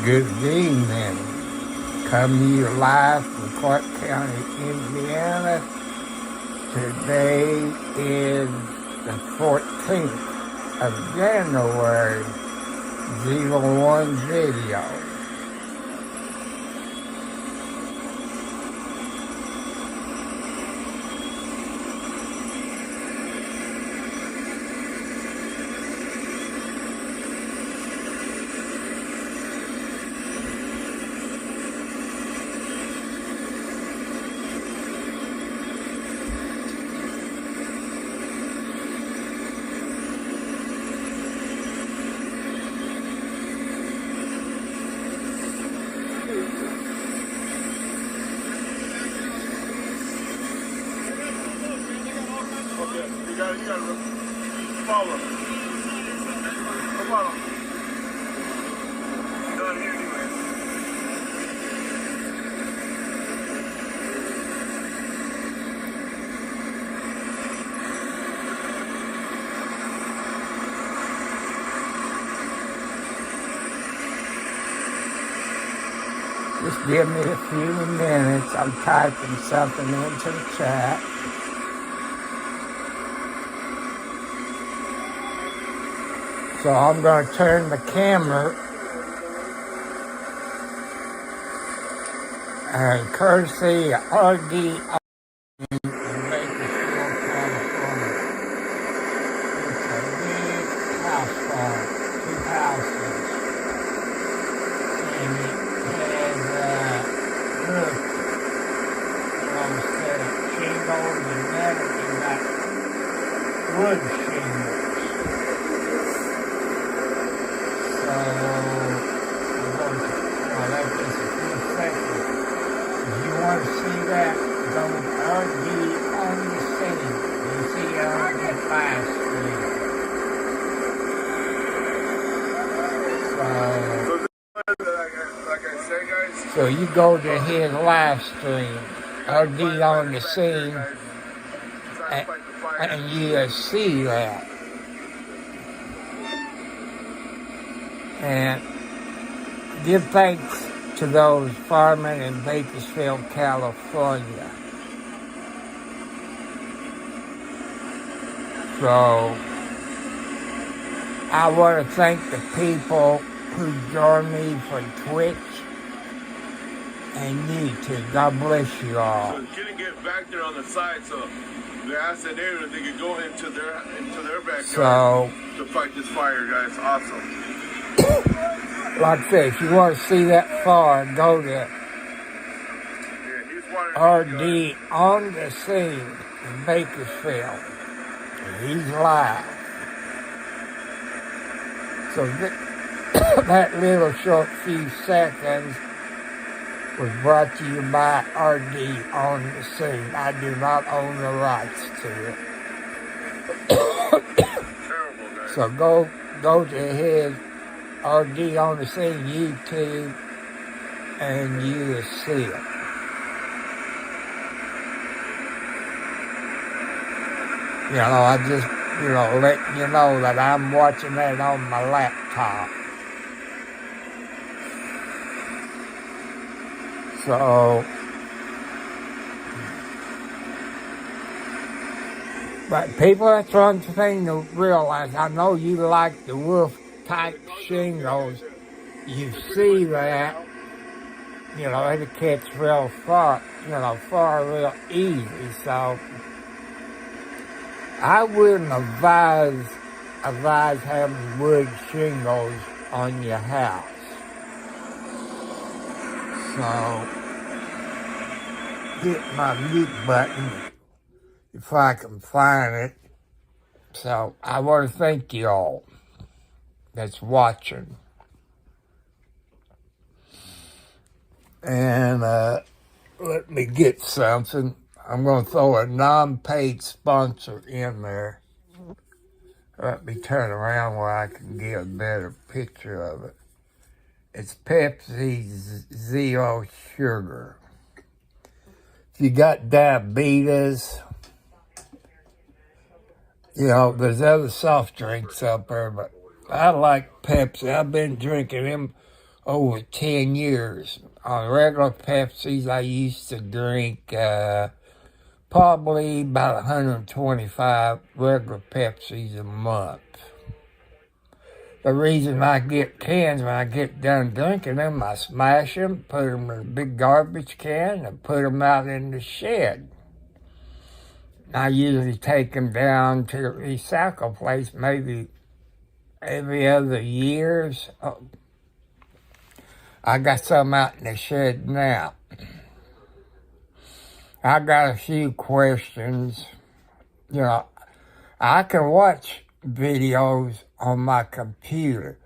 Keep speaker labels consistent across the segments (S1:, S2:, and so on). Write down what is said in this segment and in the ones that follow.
S1: Good evening. Come to you live from Clark County, Indiana. Today is the 14th of January, 01 video.
S2: You gotta follow. Come on. Not here anyway.
S1: Just give me a few minutes. I'm typing something into the chat. So I'm going to turn the camera and courtesy of RD in Bakersfield, California. It's a big house farm, 2 houses. And it has roof, instead of shingles and metal, you got wood shingles. I'll let this a few seconds. If you want to see that, go RD on the scene. You see it on that live stream. So you go to his live stream, RD on the scene, and you see that. And give thanks to those farming in Bakersfield, California. So I want to thank the people who joined me for Twitch and YouTube. God bless you all.
S2: So couldn't get back there on the side, so they asked the neighbor if they could go into their backyard to fight this fire, guys. Awesome.
S1: Like I said, if you want to see that far, go to RD on the scene in Bakersfield. He's live. So that little short few seconds was brought to you by RD on the scene. I do not own the rights to it. So go to his RD on the scene YouTube, and you will see it. I just, letting you know that I'm watching that on my laptop. So, but people, that's one thing to realize. I know you like the wolf type shingles. You see that, it'll catch real far real easy. So I wouldn't advise having wood shingles on your house. So hit my mute button if I can find it. So I want to thank you all that's watching. And let me get something. I'm going to throw a non-paid sponsor in there. Let me turn around where I can get a better picture of it. It's Pepsi Zero Sugar. If you got diabetes, there's other soft drinks up there, but I like Pepsi. I've been drinking them over 10 years. On regular Pepsis, I used to drink probably about 125 regular Pepsis a month. The reason I get cans, when I get done drinking them, I smash them, put them in a big garbage can, and put them out in the shed. I usually take them down to the recycle place maybe every other year. So I got some out in the shed now. I got a few questions. I can watch videos on my computer,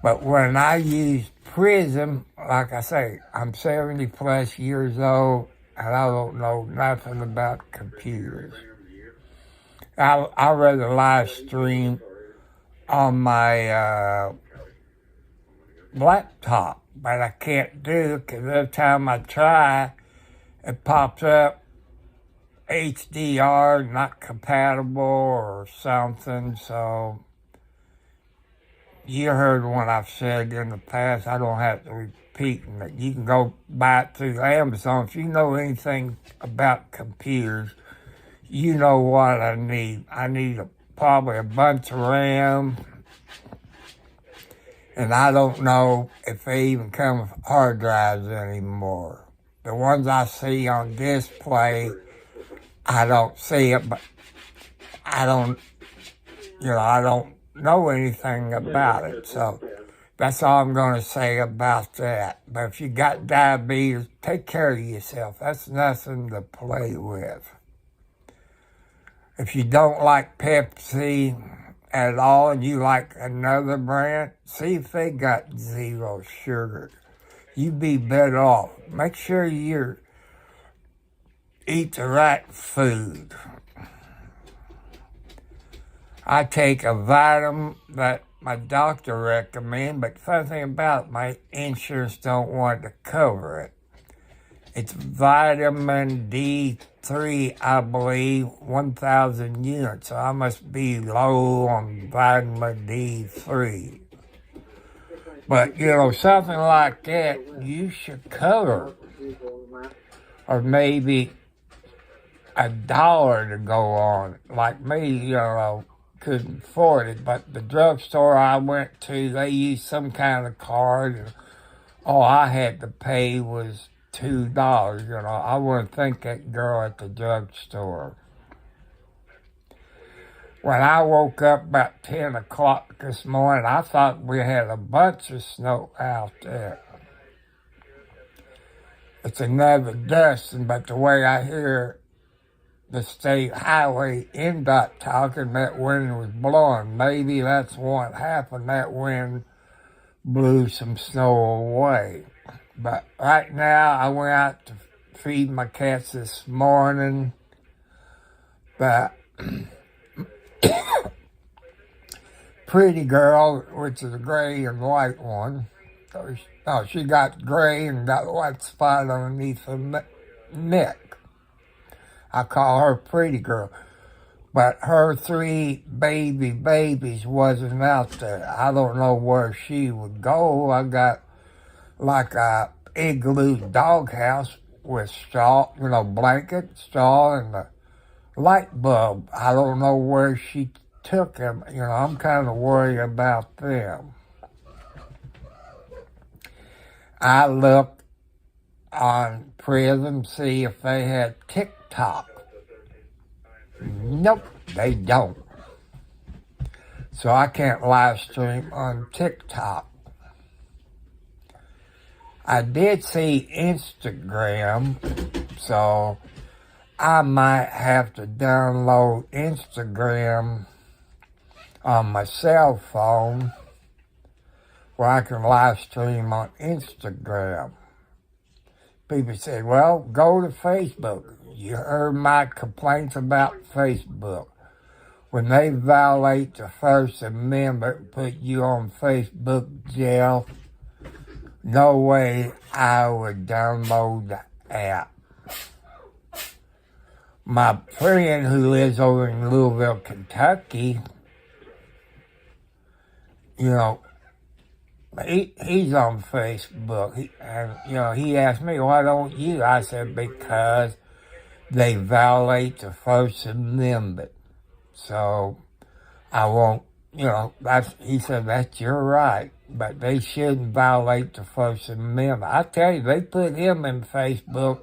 S1: but when I use Prism, like I say, I'm 70 plus years old, and I don't know nothing about computers. I rather live stream on my laptop, but I can't do it because every time I try, it pops up HDR, not compatible or something. So you heard what I've said in the past. I don't have to repeat it. You can go buy it through Amazon. If you know anything about computers, you know what I need. I need probably a bunch of RAM, and I don't know if they even come with hard drives anymore. The ones I see on display, I don't see it, but I don't know anything about it. So that's all I'm going to say about that. But if you got diabetes, take care of yourself. That's nothing to play with. If you don't like Pepsi at all and you like another brand, see if they got zero sugar. You'd be better off. Make sure you eat the right food. I take a vitamin that my doctor recommends, but the funny thing about it, my insurance don't want to cover it. It's vitamin D3, I believe, 1,000 units. So I must be low on vitamin D3. But, something like that, you should cover. Or maybe $1 to go on. Like me, couldn't afford it. But the drugstore I went to, they used some kind of card. And all I had to pay was $2. I wouldn't think that girl at the drugstore. When I woke up about 10 o'clock this morning, I thought we had a bunch of snow out there. It's another dusting, but the way I hear the state highway NDOT talking, that wind was blowing. Maybe that's what happened. That wind blew some snow away. But right now, I went out to feed my cats this morning. But Pretty Girl, which is a gray and white one. She got gray and got a white spot underneath her neck. I call her Pretty Girl. But her 3 babies wasn't out there. I don't know where she would go. I got like a igloo doghouse with straw, blanket, straw, and a light bulb. I don't know where she took them. I'm kind of worried about them. I looked on Prism, see if they had TikTok. Nope, they don't. So I can't live stream on TikTok. I did see Instagram, so I might have to download Instagram on my cell phone where I can live stream on Instagram. People say, well, go to Facebook. You heard my complaints about Facebook. When they violate the First Amendment and put you on Facebook jail, no way I would download the app. My friend who lives over in Louisville, Kentucky, He's on Facebook. He asked me, why don't you? I said, because they violate the First Amendment. So I won't, he said, that's your right, but they shouldn't violate the First Amendment. I tell you, they put him in Facebook.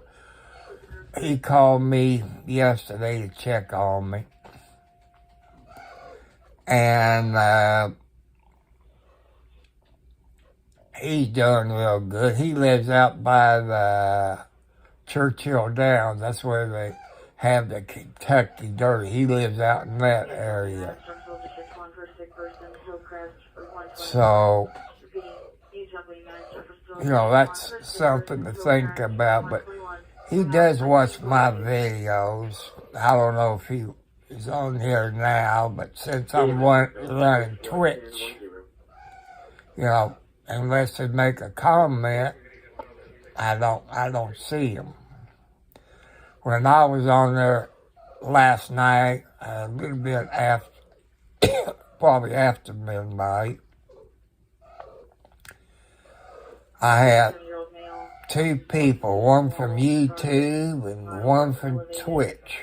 S1: He called me yesterday to check on me. And he's doing real good. He lives out by the Churchill Downs. That's where they have the Kentucky Derby. He lives out in that area. So, that's something to think about. But he does watch my videos. I don't know if he is on here now, but since I'm running Twitch, unless they make a comment, I don't see him. When I was on there last night, a little bit after, probably after midnight, I had 2 people, one from YouTube and one from Twitch.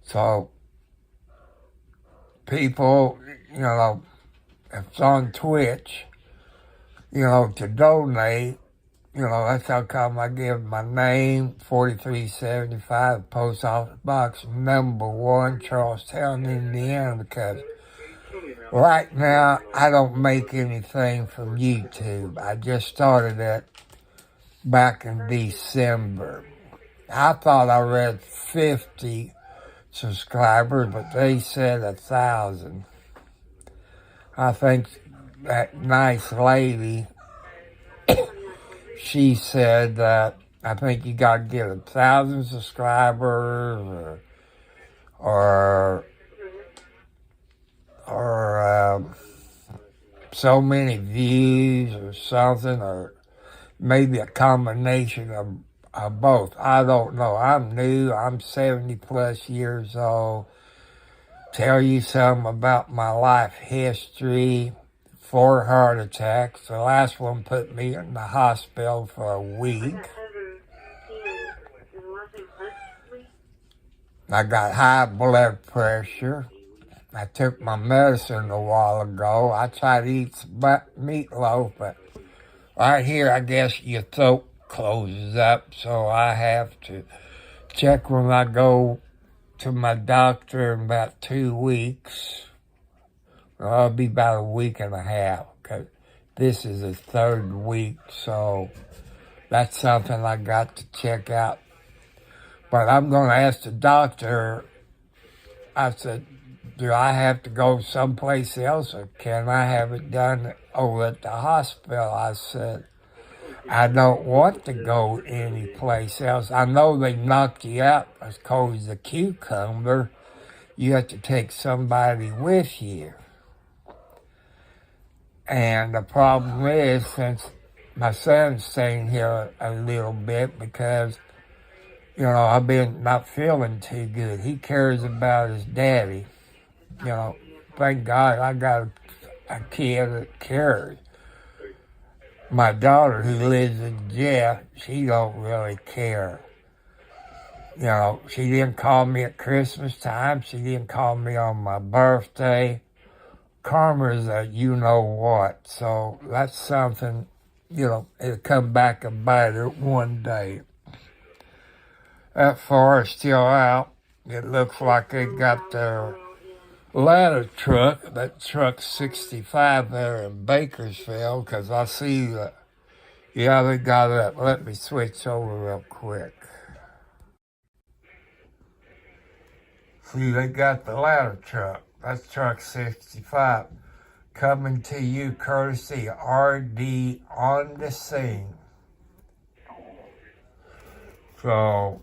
S1: So, people, if it's on Twitch, to donate, that's how come I give my name, 4375, Post Office Box, number 1, Charlestown, Indiana, because right now I don't make anything from YouTube. I just started that back in December. I thought I read 50 subscribers, but they said 1,000. I think that nice lady, she said that I think you got to get 1,000 subscribers or so many views or something, or maybe a combination of both. I don't know. I'm new. I'm 70 plus years old. Tell you something about my life history. 4 heart attacks. The last one put me in the hospital for a week. I got high blood pressure. I took my medicine a while ago. I tried to eat some meatloaf, but right here, I guess your throat closes up, so I have to check when I go to my doctor in about 2 weeks. Well, it'll be about a week and a half, because this is the 3rd week, so that's something I got to check out. But I'm going to ask the doctor, I said, do I have to go someplace else, or can I have it done over at the hospital? I said, I don't want to go anyplace else. I know they knocked you out as cold as a cucumber. You have to take somebody with you. And the problem is, since my son's staying here a little bit, because, I've been not feeling too good. He cares about his daddy. Thank God I got a kid that cares. My daughter, who lives in Jeff, she don't really care. She didn't call me at Christmas time. She didn't call me on my birthday. Karma's a you-know-what. So that's something, it'll come back and bite her one day. That forest still out. It looks like they got their ladder truck, that truck 65 there in Bakersfield, because I see that, they got that. Let me switch over real quick. See, they got the ladder truck. That's truck 65. Coming to you courtesy RD on the scene. So,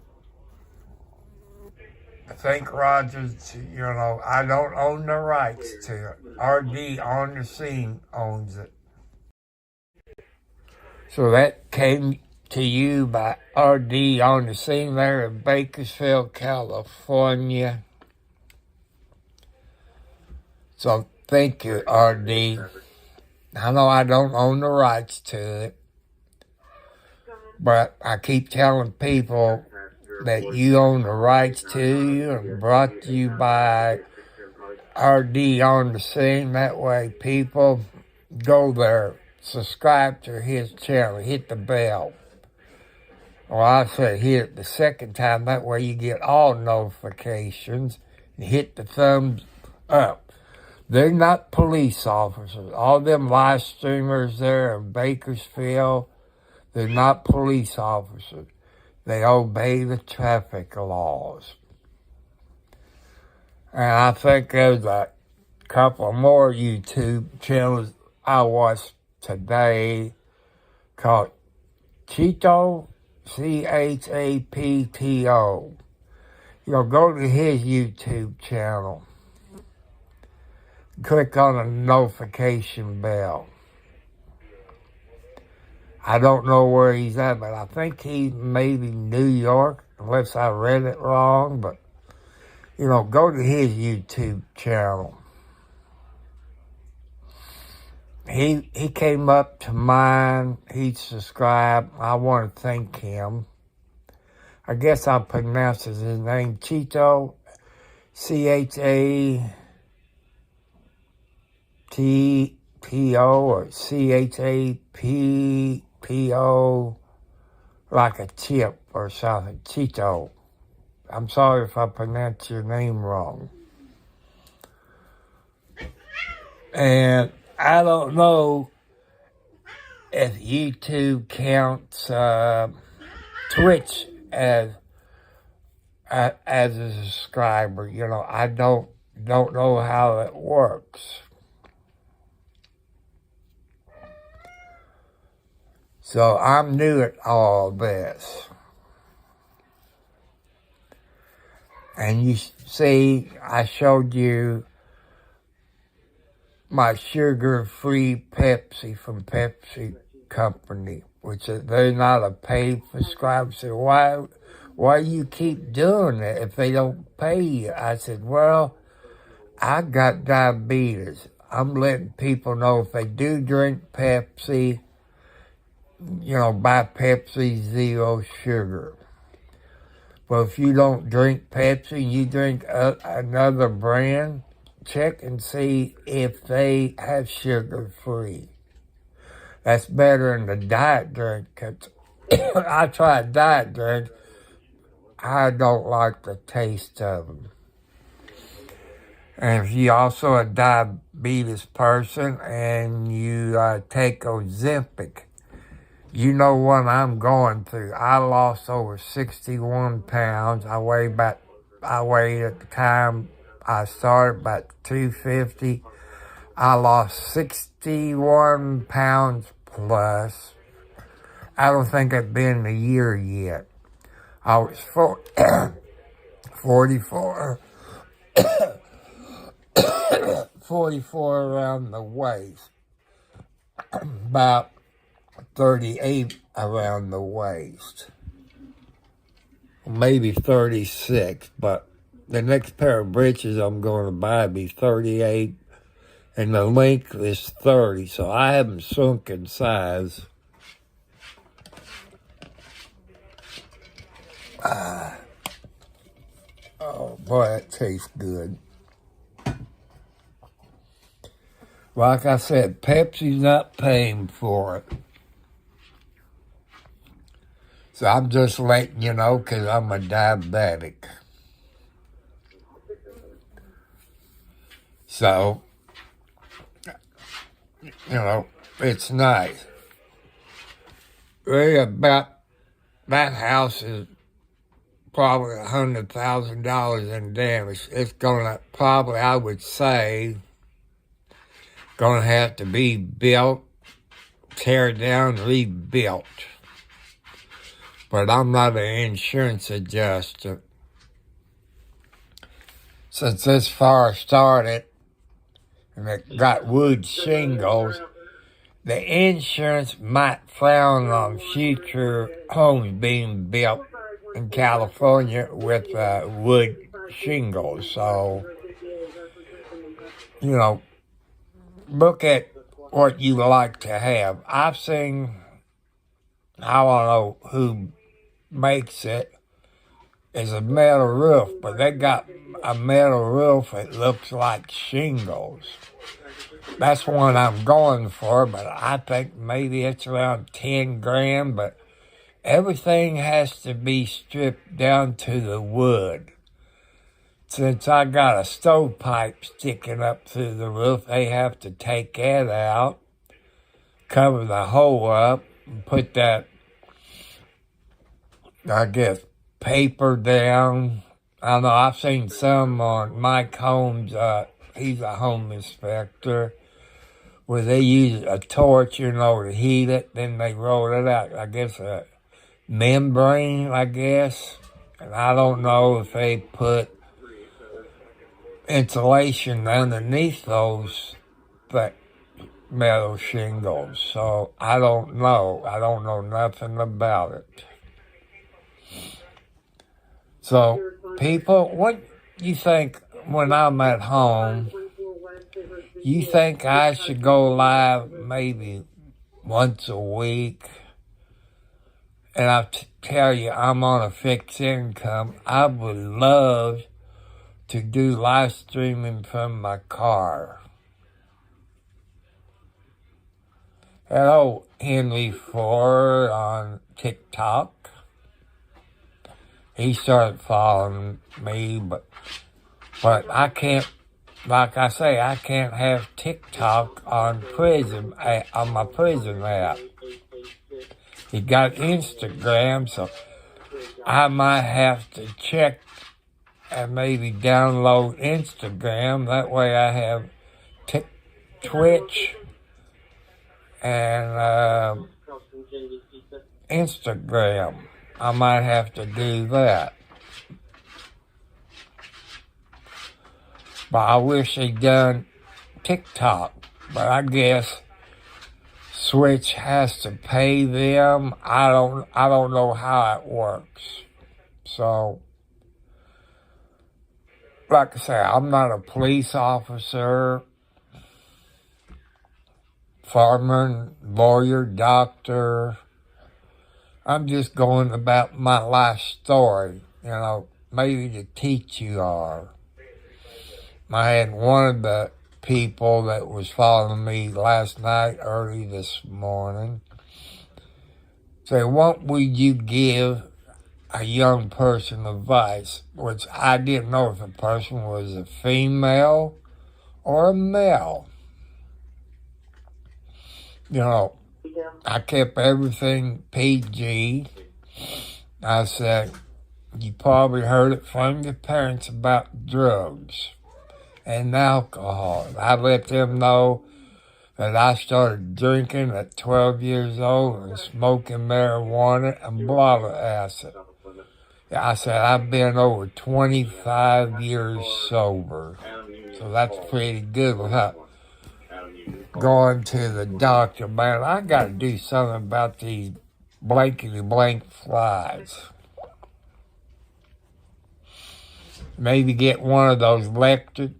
S1: I think Rogers, I don't own the rights to it. RD on the scene owns it. So that came to you by RD on the scene there in Bakersfield, California. So thank you, RD. I know I don't own the rights to it, but I keep telling people that you own the rights to you and brought to you by RD on the scene. That way people go there, subscribe to his channel, hit the bell. Well, I said hit it the second time. That way you get all notifications and hit the thumbs up. They're not police officers. All them live streamers there in Bakersfield, they're not police officers. They obey the traffic laws. And I think there's a couple more YouTube channels I watched today called Cheeto, CHAPTO. Go to his YouTube channel. Click on the notification bell. I don't know where he's at, but I think he's maybe New York, unless I read it wrong. But, go to his YouTube channel. He came up to mine. He subscribed. I want to thank him. I guess I pronounced his name Cheeto, CHATTO or CHAPPO, like a chip or something. Cheeto. I'm sorry if I pronounced your name wrong. And I don't know if YouTube counts Twitch as a subscriber. I don't know how it works. So I'm new at all this. And you see, I showed you my sugar-free Pepsi from Pepsi Company, which they're not a paid subscriber. So why you keep doing it if they don't pay you? I said, well, I got diabetes. I'm letting people know if they do drink Pepsi, buy Pepsi Zero Sugar. But if you don't drink Pepsi and you drink another brand, check and see if they have sugar-free. That's better than the diet drink. Cause I tried diet drink. I don't like the taste of them. And if you also a diabetes person and you take Ozempic, you know what I'm going through. I lost over 61 pounds. I weighed at the time I started about 250. I lost 61 pounds plus. I don't think it's been a year yet. I was 44, 44 around the waist, about 38 around the waist, maybe 36, but the next pair of breeches I'm going to buy will be 38, and the length is 30, so I haven't sunk in size. Oh boy, that tastes good. Like I said, Pepsi's not paying for it. So I'm just letting you know because I'm a diabetic. So, it's nice. Really about, that house is probably $100,000 in damage. It's gonna probably, I would say, gonna have to be built, tear down, rebuilt. But I'm not an insurance adjuster. Since this fire started and it got wood shingles, the insurance might frown on future homes being built in California with wood shingles. So, look at what you like to have. I've seen, I don't know who makes it, is a metal roof, but they got a metal roof that looks like shingles. That's one I'm going for, but I think maybe it's around 10 grand, but everything has to be stripped down to the wood. Since I got a stovepipe sticking up through the roof, they have to take that out, cover the hole up, and put that, I guess, paper down. I don't know, I've seen some on Mike Holmes, he's a home inspector, where they use a torch, to heat it, then they roll it out. I guess a membrane, And I don't know if they put insulation underneath those metal shingles. So I don't know. I don't know nothing about it. So, people, what you think when I'm at home? You think I should go live maybe once a week? And I tell you, I'm on a fixed income. I would love to do live streaming from my car. Hello, Henry Ford on TikTok. He started following me, but I can't. Like I say, I can't have TikTok on my prison app. He got Instagram, so I might have to check and maybe download Instagram. That way I have Twitch and Instagram. I might have to do that. But I wish they'd done TikTok. But I guess Switch has to pay them. I don't know how it works. So, like I say, I'm not a police officer, fireman, lawyer, doctor. I'm just going about my life story, maybe to teach you all. I had one of the people that was following me last night, early this morning, say, what would you give a young person advice? Which I didn't know if the person was a female or a male. I kept everything PG. I said, you probably heard it from your parents about drugs and alcohol. I let them know that I started drinking at 12 years old and smoking marijuana and blotter acid. I said, I've been over 25 years sober. So that's pretty good without going to the doctor. Man, I got to do something about these blankety-blank flies. Maybe get one of those electric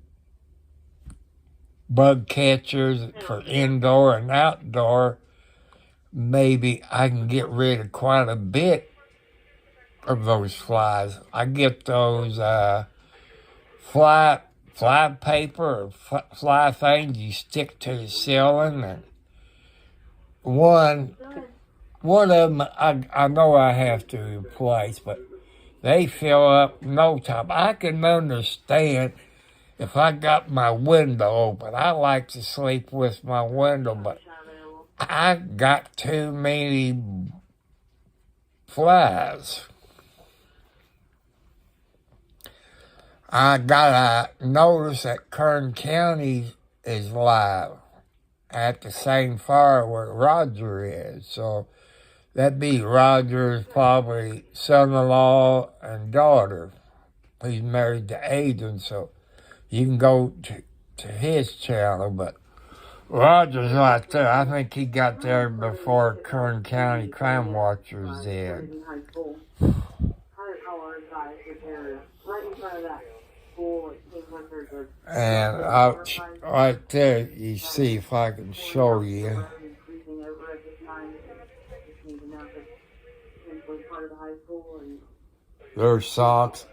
S1: bug catchers for indoor and outdoor. Maybe I can get rid of quite a bit of those flies. I get those fly paper or fly things you stick to the ceiling, and one of them I know I have to replace, but they fill up no time. I can understand if I got my window open. I like to sleep with my window, but I got too many flies. I got a notice that Kern County is live at the same fire where Roger is. So that'd be Roger's probably son-in-law and daughter. He's married to Adrian, so you can go to his channel. But Roger's right there. I think he got there before Kern County Crime Watchers did. And right there, you see if I can show you. There's Socks.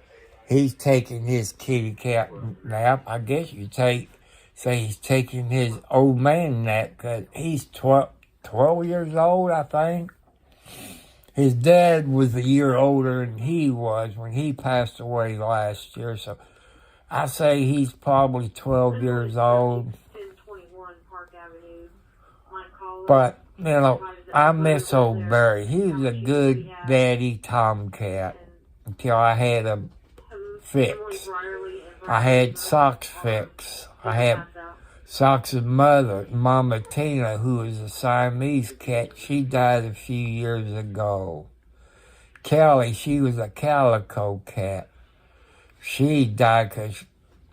S1: He's taking his kitty cat nap. I guess you say he's taking his old man nap because he's 12 years old, I think. His dad was a year older than he was when he passed away last year. So I say he's probably 12 years old. But, you know, I miss old Barry. He was a good daddy tomcat until I had him fixed. I had Socks fixed. I had Socks' mother, Mama Tina, who was a Siamese cat. She died a few years ago. Kelly, she was a calico cat. She died because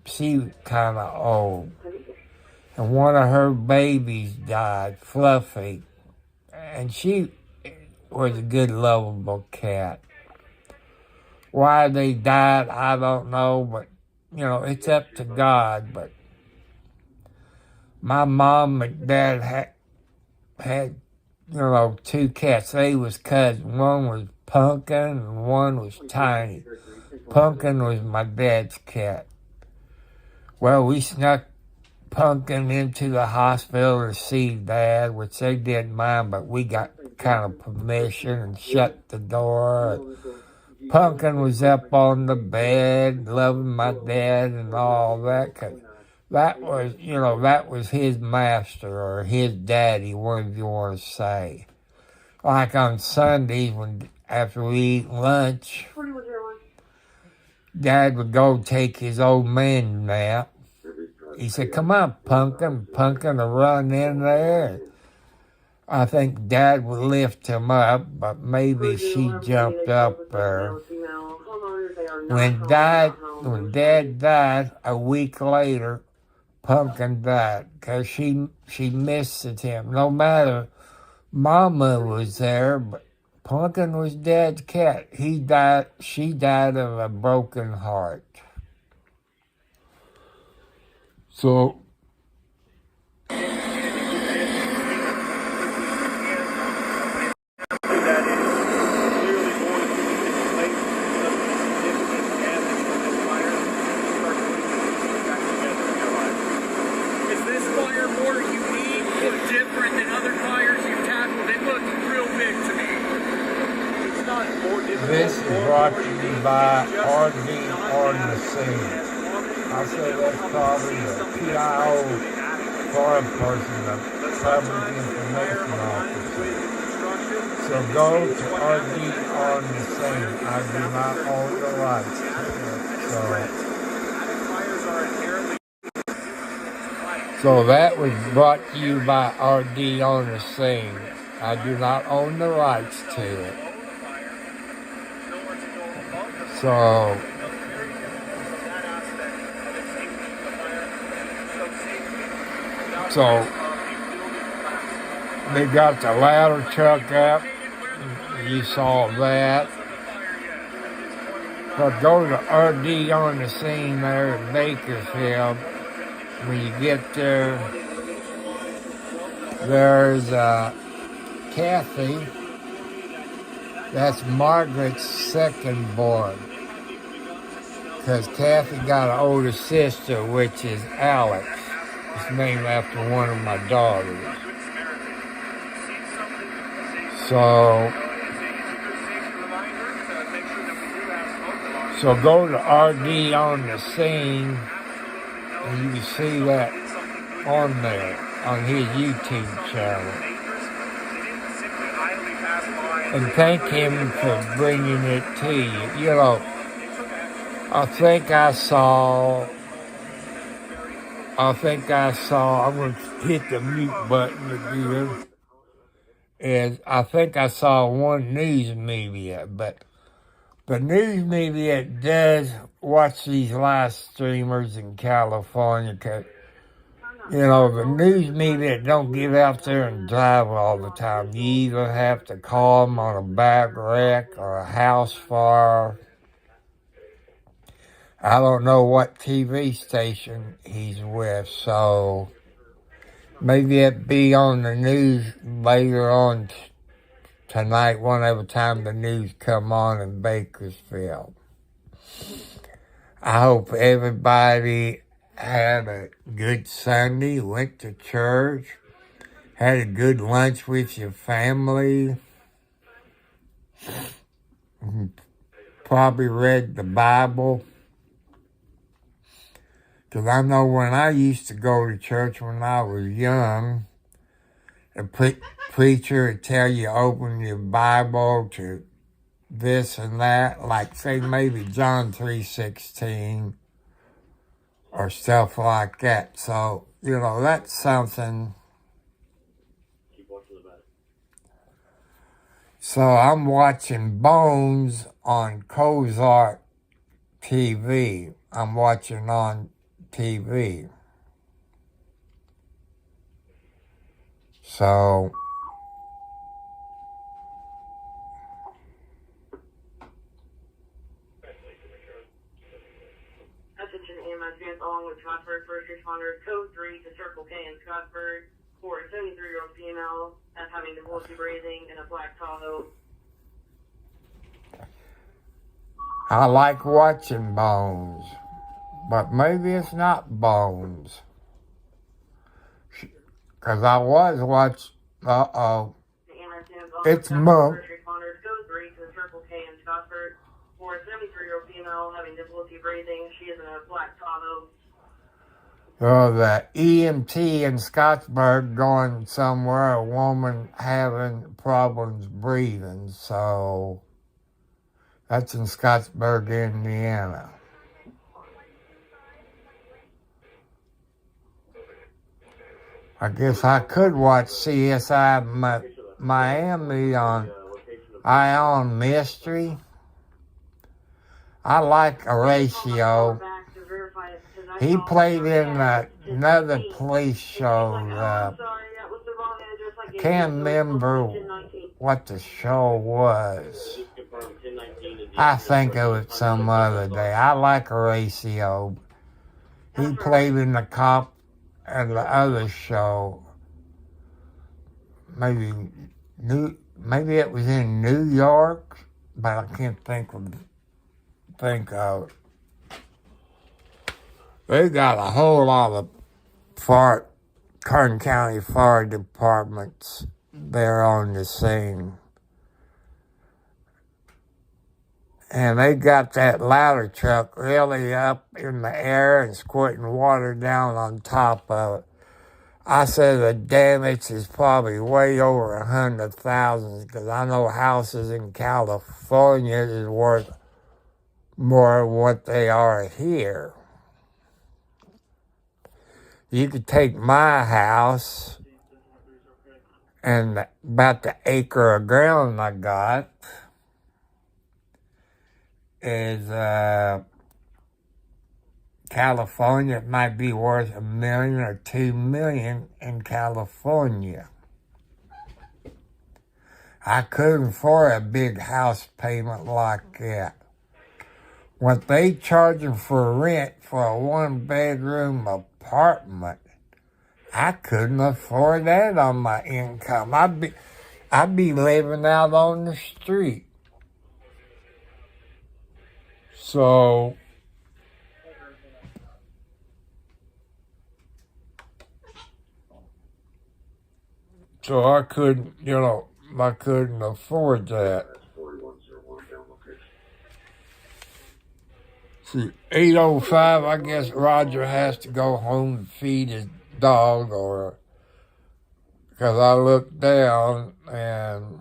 S1: she was kind of old. And one of her babies died, Fluffy. And she was a good, lovable cat. Why they died, I don't know, but, you know, it's up to God. But my mom and dad had you know, two cats. They was cousins. One was Pumpkin and one was Tiny. Pumpkin was my dad's cat. Well, we snuck Pumpkin into the hospital to see Dad, which they didn't mind, but we got kind of permission and shut the door. Pumpkin was up on the bed, loving my dad and all that, 'cause that was, you know, that was his master or his daddy, whatever you want to say. Like on Sundays, after we eat lunch, Dad would go take his old man nap. He said, "Come on, Pumpkin." Pumpkin would run in there. I think Dad would lift him up, but maybe she jumped up there. When Dad died, a week later, Pumpkin died because she missed him. No matter, Mama was there, but Pumpkin was Dad's cat. She died of a broken heart. So this is brought to you by RD on the Scene. I say that's probably the PIO foreign person, the Public Information Officer. So go to RD on the Scene. I do not own the rights to it. So that was brought to you by RD on the Scene. I do not own the rights to it. So they got the ladder truck up. You saw that. But go to RD on the Scene there in Bakersfield. When you get there, there's Kathy. That's Margaret's second born. Because Kathy got an older sister, which is Alex. It's named after one of my daughters. So go to RD on the Scene, and you can see that on there, on his YouTube channel. And thank him for bringing it to you. You know, I think I saw, I'm going to hit the mute button again. And I think I saw one news media, but the news media does watch these live streamers in California, because, you know, the news media don't get out there and drive all the time. You either have to call them on a bad wreck or a house fire. I don't know what TV station he's with, so maybe it'd be on the news later on tonight, whenever time the news come on in Bakersfield. I hope everybody had a good Sunday, went to church, had a good lunch with your family, probably read the Bible. Because I know when I used to go to church when I was young, the preacher would tell you open your Bible to this and that, like say maybe John 3:16 or stuff like that. So, that's something. So I'm watching Bones on Kozark TV. I'm watching on TV. So
S3: attention EMS units along with Scottsburg first responders, code 3 to Circle K in Scottsburg for a 73-year-old female that's having difficulty breathing in a black Tahoe.
S1: I like watching Bones, but maybe it's not Bones. Because I was watching, it's Monk.
S3: First responders, code 3 to Circle K in Scottsburg for a 73-year-old female having difficulty breathing. She is in a black Tahoe.
S1: The EMT in Scottsburg going somewhere, a woman having problems breathing, so that's in Scottsburg, Indiana. I guess I could watch CSI Miami on Ion Mystery. I like Horatio. He played in another police show. I can't remember what the show was. I think of it some other day. I like Horatio. He played in the cop and the other show. Maybe it was in New York, but I can't think of it. They got a whole lot of Carter County Fire Departments there on the scene. And they got that ladder truck really up in the air and squirting water down on top of it. I said the damage is probably way over 100,000 because I know houses in California is worth more than what they are here. You could take my house and about the acre of ground I got is California. It might be worth $1 million or $2 million in California. I couldn't afford a big house payment like that. What they charging for rent for a 1-bedroom apartment, I couldn't afford that on my income. I'd be living out on the street. So I couldn't, I couldn't afford that. See, 8:05, I guess Roger has to go home and feed his dog, because I looked down and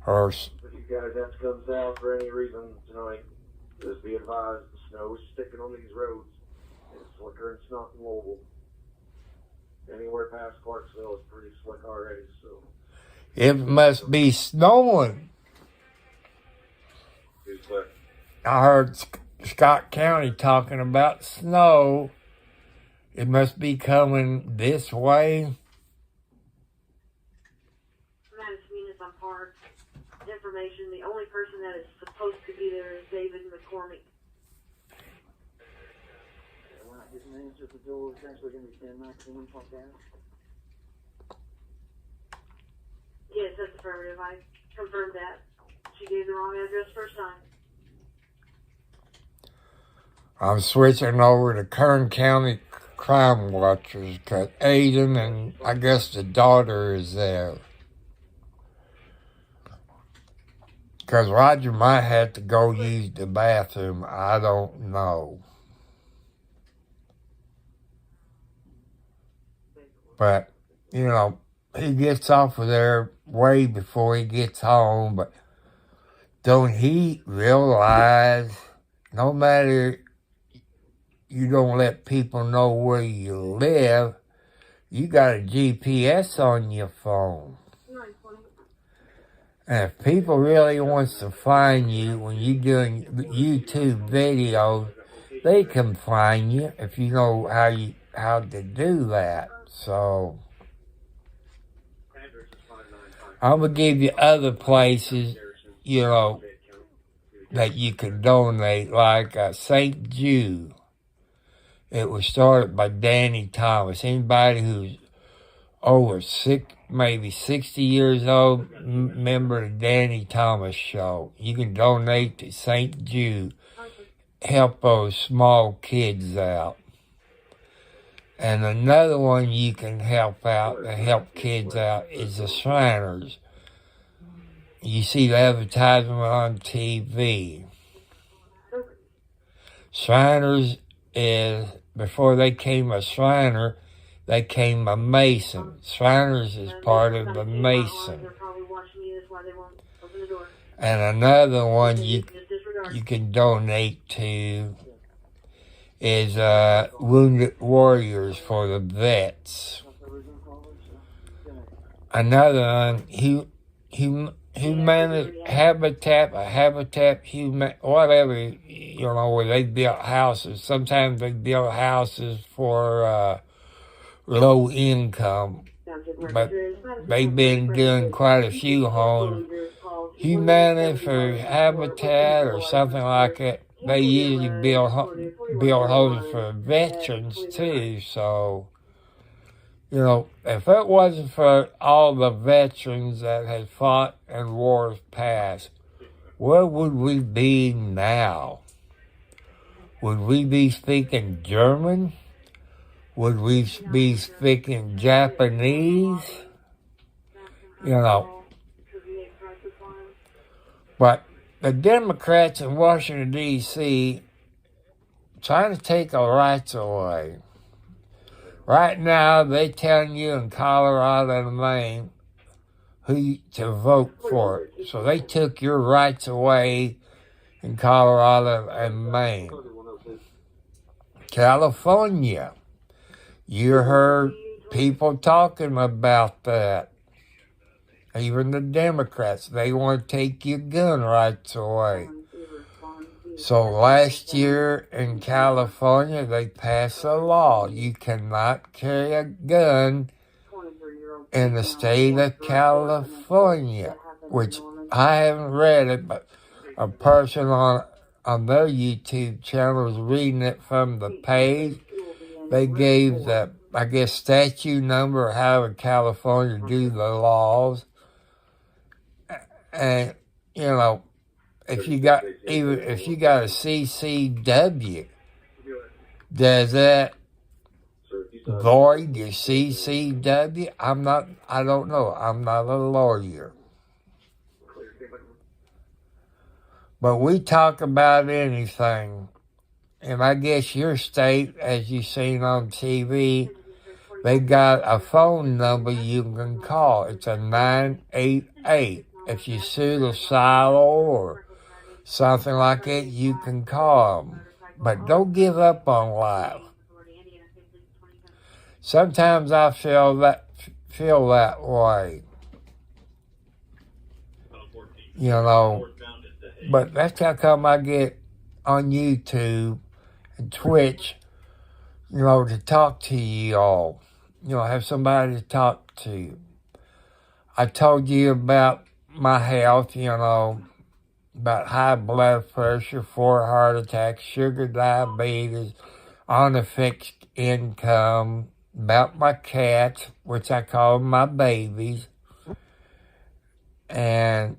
S4: If you guys have to come south for any reason tonight, just be advised the snow is sticking on these roads. It's slicker and snot in Louisville. Anywhere past Clarksville is pretty slick already, so.
S1: It must be snowing. I heard Scott County talking about snow. It must be coming this way.
S3: information. The only person that is supposed to be there is David McCormick.
S4: We're not getting answers at the door. It's actually going to be 10 maximum pump down.
S3: Yes, that's affirmative. I confirmed that. She gave the wrong address first time.
S1: I'm switching over to Kern County Crime Watchers because Aiden and I guess the daughter is there. Because Roger might have to go use the bathroom. I don't know. But, you know, he gets off of there way before he gets home. But don't he realize no matter you don't let people know where you live, you got a GPS on your phone. And if people really wants to find you when you're doing YouTube videos, they can find you if you know how to do that. So I'm gonna give you other places, you know, that you can donate, like St. Jude. It was started by Danny Thomas. Anybody who's over maybe 60 years old, member of the Danny Thomas Show. You can donate to St. Jude. Help those small kids out. And another one you can help out to help kids out is the Shriners. You see the advertisement on TV. Shriners is, before they came a Shriner, they came a Mason. Shriners is part of the Mason. And another one you can donate to is Wounded Warriors for the vets. Another one, Habitat, whatever, you know, where they built houses. Sometimes they built houses for low income, but they've been doing quite a few homes. Humanity for Habitat or something like that. They usually build homes for veterans too. So, you know, if it wasn't for all the veterans that had fought in wars past, where would we be now? Would we be speaking German? Would we be speaking Japanese? You know. But the Democrats in Washington, D.C. trying to take our rights away. Right now, they telling you in Colorado and Maine who to vote for it. So they took your rights away in Colorado and Maine. California, you heard people talking about that. Even the Democrats, they want to take your gun rights away. So last year in California, they passed a law. You cannot carry a gun in the state of California, which I haven't read it, but a person on their YouTube channel was reading it from the page. They gave the, I guess, statute number of how in California do the laws. And, you know, if you got a CCW, does that void your CCW? I don't know. I'm not a lawyer. But we talk about anything. And I guess your state, as you've seen on TV, they got a phone number you can call. It's a 988. If you sue the silo or something like that, you can call them. But don't give up on life. Sometimes I feel that way. You know, but that's how come I get on YouTube and Twitch, you know, to talk to you all. You know, have somebody to talk to. I told you about my health, about high blood pressure, 4 heart attacks, sugar, diabetes, on a fixed income, about my cats, which I call my babies, and,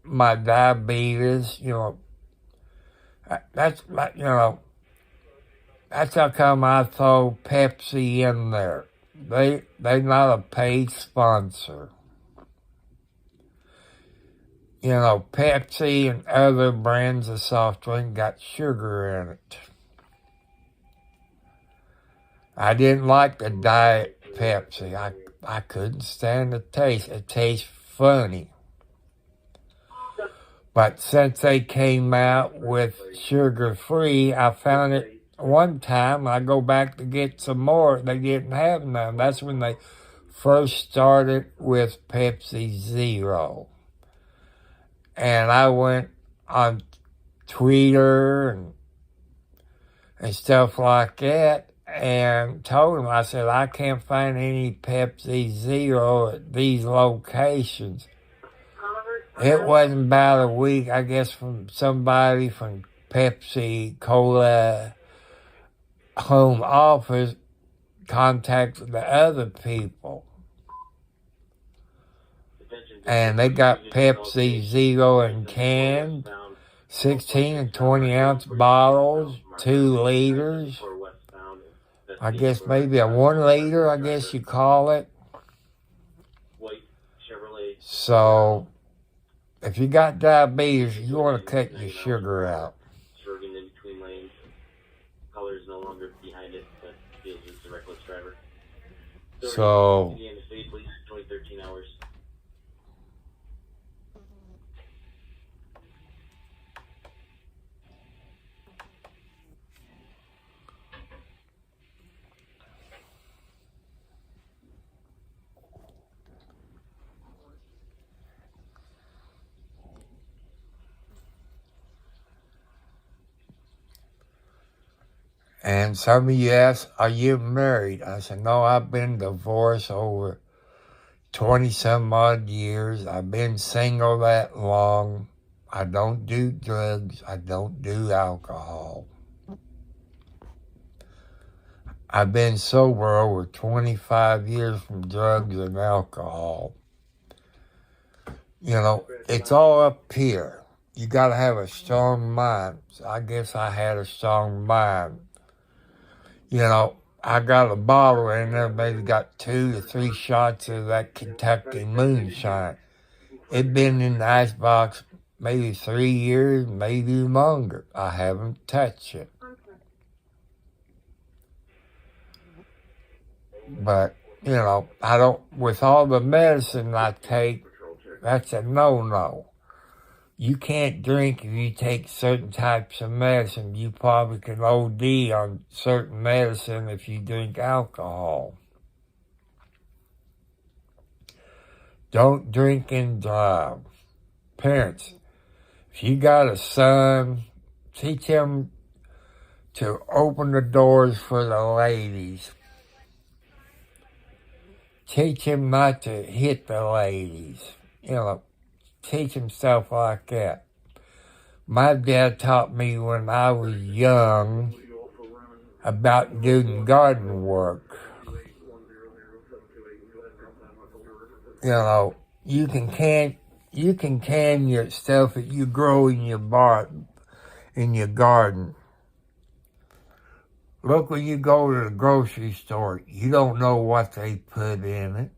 S1: my diabetes, that's how come I throw Pepsi in there. They're not a paid sponsor. Pepsi and other brands of soft drink got sugar in it. I didn't like the Diet Pepsi. I couldn't stand the taste. It tastes funny. But since they came out with sugar-free, I found it one time. I go back to get some more. They didn't have none. That's when they first started with Pepsi Zero. And I went on Twitter and stuff like that and told them, I said, I can't find any Pepsi Zero at these locations. It wasn't about a week, I guess, from somebody from Pepsi Cola home office contacted the other people. And they got Pepsi Zero in cans, 16 and 20 ounce bottles, 2 liters. I guess maybe a 1 liter, I guess you call it. So, if you got diabetes, you want to cut your sugar out.
S5: Swerving in between lanes. Color is no longer behind it, but feels as a reckless driver.
S1: So,
S5: Indiana State Police, 2013 hours.
S1: and some of you ask, are you married? I said, no, I've been divorced over 20-some odd years. I've been single that long. I don't do drugs. I don't do alcohol. I've been sober over 25 years from drugs and alcohol. It's all up here. You got to have a strong mind. So I guess I had a strong mind. I got a bottle in there, maybe got 2 to 3 shots of that Kentucky moonshine. It's been in the icebox maybe 3 years, maybe longer. I haven't touched it. But, I don't, with all the medicine I take, that's a no-no. You can't drink if you take certain types of medicine. You probably can OD on certain medicine if you drink alcohol. Don't drink and drive. Parents, if you got a son, teach him to open the doors for the ladies. Teach him not to hit the ladies. Teach him stuff like that. My dad taught me when I was young about doing garden work. You can can your stuff that you grow in your garden. Look, when you go to the grocery store, you don't know what they put in it.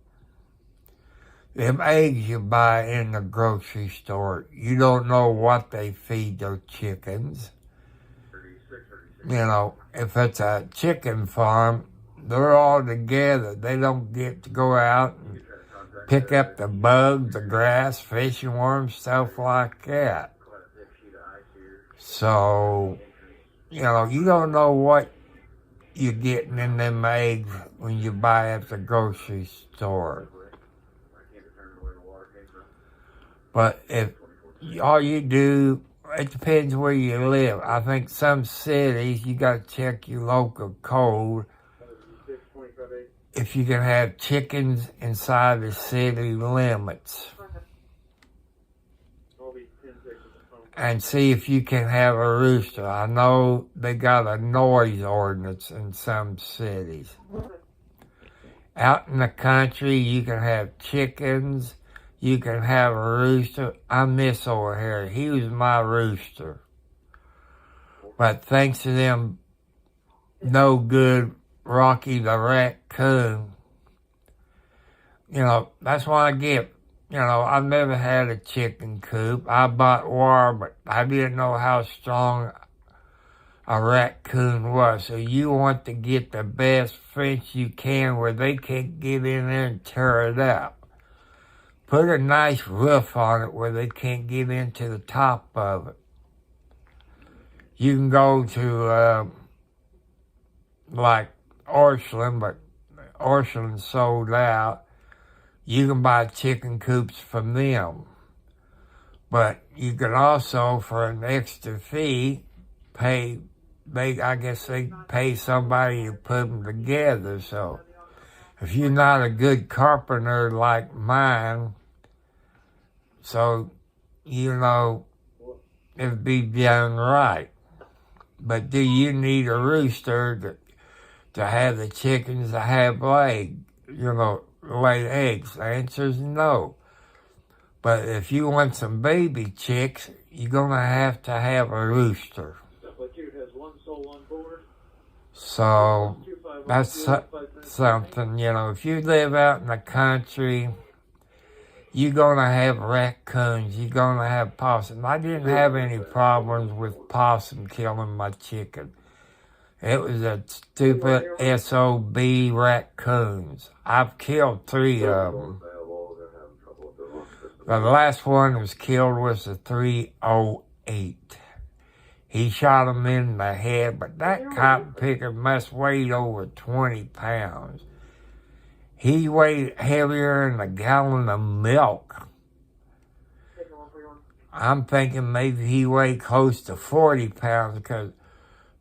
S1: Them eggs you buy in the grocery store, you don't know what they feed their chickens. If it's a chicken farm, they're all together. They don't get to go out and pick up the bugs, the grass, fish and worms, stuff like that. So, you don't know what you're getting in them eggs when you buy at the grocery store. But if all you do, it depends where you live. I think some cities, you got to check your local code if you can have chickens inside the city limits. and see if you can have a rooster. I know they got a noise ordinance in some cities. Out in the country, you can have chickens, you can have a rooster. I miss over here. He was my rooster. But thanks to them no good Rocky the raccoon, you know, that's what I get. You know, I've never had a chicken coop. I bought wire, but I didn't know how strong a raccoon was. So you want to get the best fence you can where they can't get in there and tear it up. Put a nice roof on it where they can't get into the top of it. You can go to, like Orchland, but Orchland sold out. You can buy chicken coops from them. But you can also, for an extra fee, pay, I guess they pay somebody to put them together. So if you're not a good carpenter like mine, so, you know, it'd be done right. But do you need a rooster to have the chickens to have lay eggs? The answer is no. But if you want some baby chicks, you're going to have a rooster. So that's something, you know, if you live out in the country, you're going to have raccoons, you're going to have possums. I didn't have any problems with possum killing my chicken. It was a stupid SOB raccoons. I've killed 3 of them. The last one was killed was a 308. He shot him in the head, but that cotton picker must weigh over 20 pounds. He weighed heavier than a gallon of milk. I'm thinking maybe he weighed close to 40 pounds because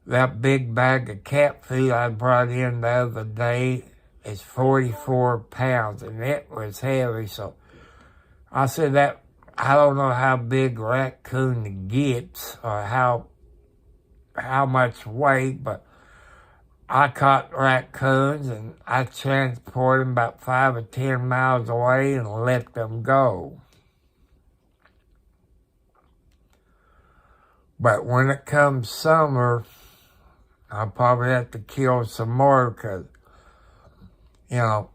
S1: that big bag of cat food I brought in the other day is 44 pounds, and it was heavy. So I said that I don't know how big a raccoon gets or how much weight, but I caught raccoons and I transported them about 5 or 10 miles away and let them go. But when it comes summer, I'll probably have to kill some more because, you know,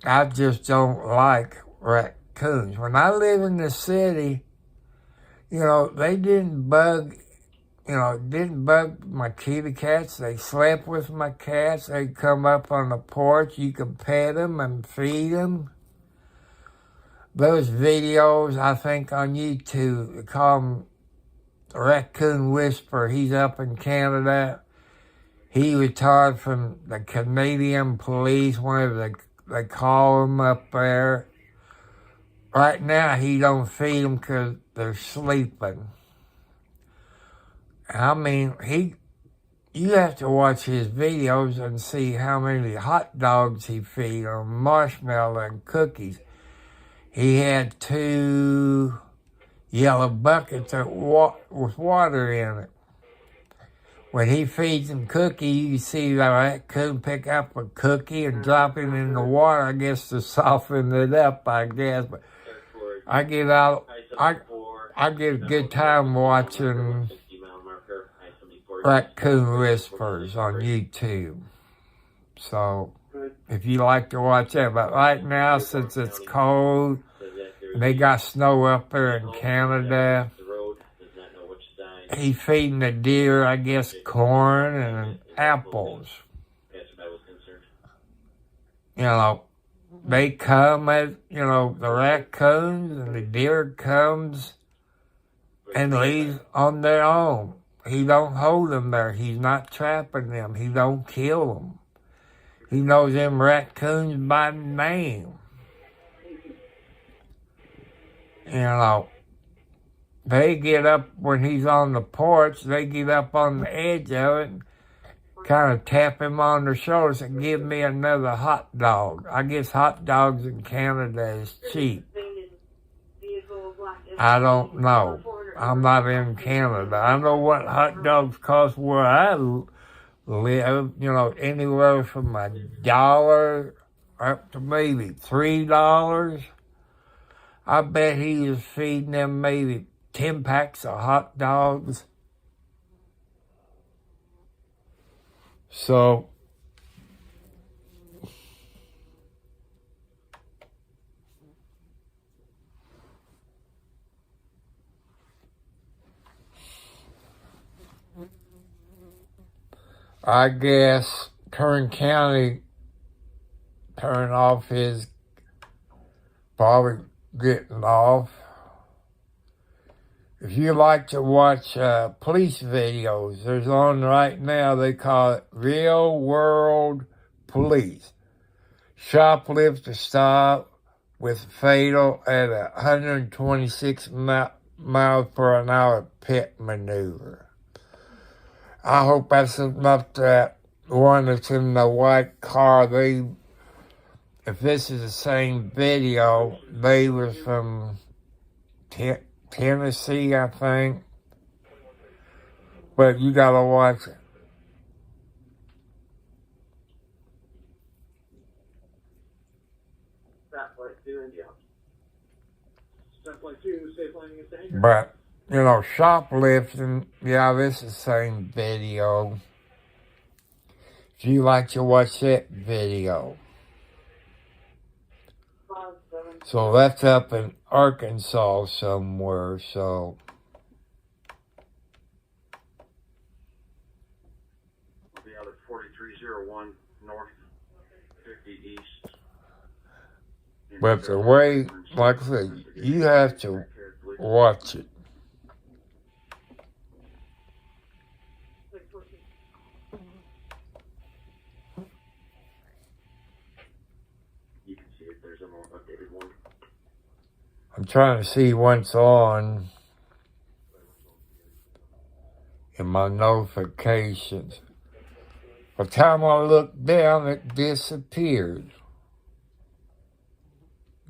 S1: I just don't like raccoons. When I live in the city, you know, they didn't bug my kitty cats. They slept with my cats. They'd come up on the porch. You could pet them and feed them. Those videos, I think, on YouTube, they call them Raccoon Whisperer. He's up in Canada. He retired from the Canadian police, whatever they call him up there. Right now, he don't feed them because they're sleeping. I mean, you have to watch his videos and see how many hot dogs he feeds on marshmallow and cookies. He had 2 yellow buckets with water in it. When he feeds them cookie, you see the raccoon pick up a cookie and drop it in the water, I guess, to soften it up, I guess. But I get a good time watching Raccoon Whispers on YouTube. So, if you like to watch that. But right now, since it's cold, they got snow up there in Canada, he's feeding the deer, I guess, corn and apples. You know, they come the raccoons and the deer comes and leaves on their own. He don't hold them there. He's not trapping them. He don't kill them. He knows them raccoons by name. You know, they get up when he's on the porch. They get up on the edge of it and kind of tap him on the shoulders and give me another hot dog. I guess hot dogs in Canada is cheap. I don't know. I'm not in Canada. I know what hot dogs cost where I live, you know, anywhere from $1 up to maybe $3. I bet he was feeding them maybe 10 packs of hot dogs. So, I guess Kern County turned off his, probably getting off. If you like to watch police videos, there's one right now, they call it Real World Police. Shoplifter stop with fatal at 126 miles per hour pit maneuver. I hope that's not that one that's in the white car. If this is the same video, they was from Tennessee, I think. But you gotta watch it. But, you know, shoplifting, yeah, this is the same video. If you like to watch that video. So that's up in Arkansas somewhere, so.
S4: We'll be out at 4301 North 50 East.
S1: But the way, like I said, you have to watch it.
S4: You can see if there's a more updated one.
S1: I'm trying to see what's on in my notifications. By the time I look down, it disappeared.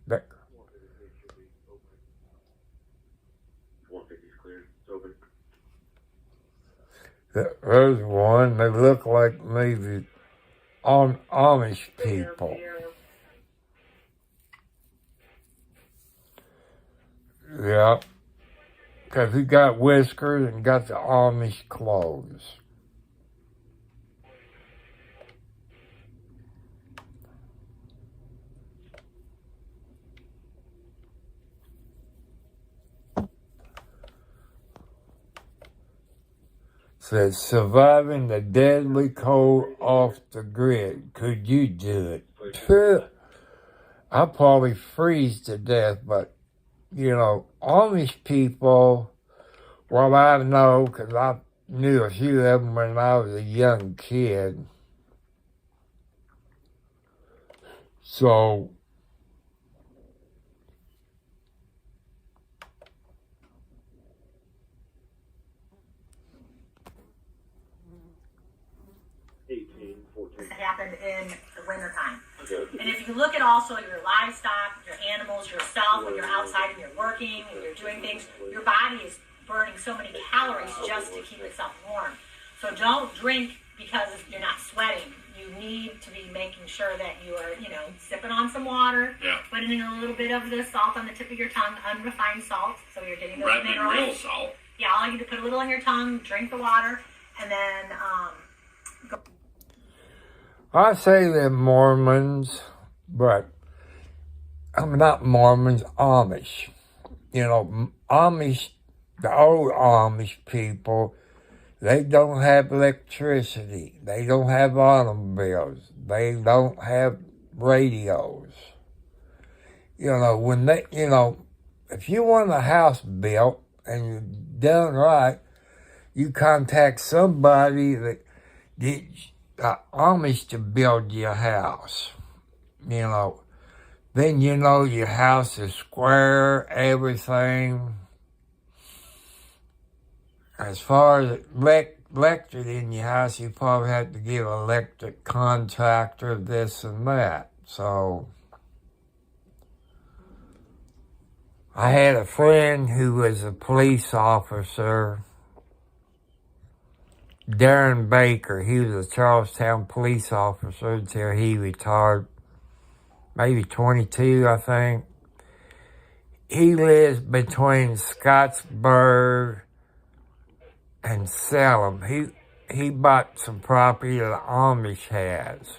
S1: That,
S4: 150 is cleared. It's open.
S1: there's one. They look like maybe Amish people. Yeah. Because he got whiskers and got the Amish clothes. Says, surviving the deadly cold off the grid. Could you do it? I'd probably freeze to death, but, you know, Amish people, well, I know, because I knew a few of them when I was a young kid. So,
S6: happened in the wintertime. And if you look at also your livestock, your animals, yourself, when you're outside and you're working and you're doing things, your body is burning so many calories just to keep itself warm. So don't drink because you're not sweating. You need to be making sure that you are, you know, sipping on some water, putting in a little bit of the salt on the tip of your tongue, unrefined salt, so you're getting those minerals. Real salt. Yeah, all you need to put a little on your tongue, drink the water, and then go.
S1: I say they're Mormons, but I'm not Mormons, Amish. You know, Amish, the old Amish people, they don't have electricity. They don't have automobiles. They don't have radios. You know, when they, you know, if you want a house built and you're done right, you contact somebody that gets Amish to build your house. You know, then you know your house is square, everything. As far as electric in your house, you probably have to give an electric contractor this and that. So, I had a friend who was a police officer, Darren Baker. He was a Charlestown police officer until he retired, maybe 22, I think. He lives between Scottsburg and Salem. He bought some property the Amish has.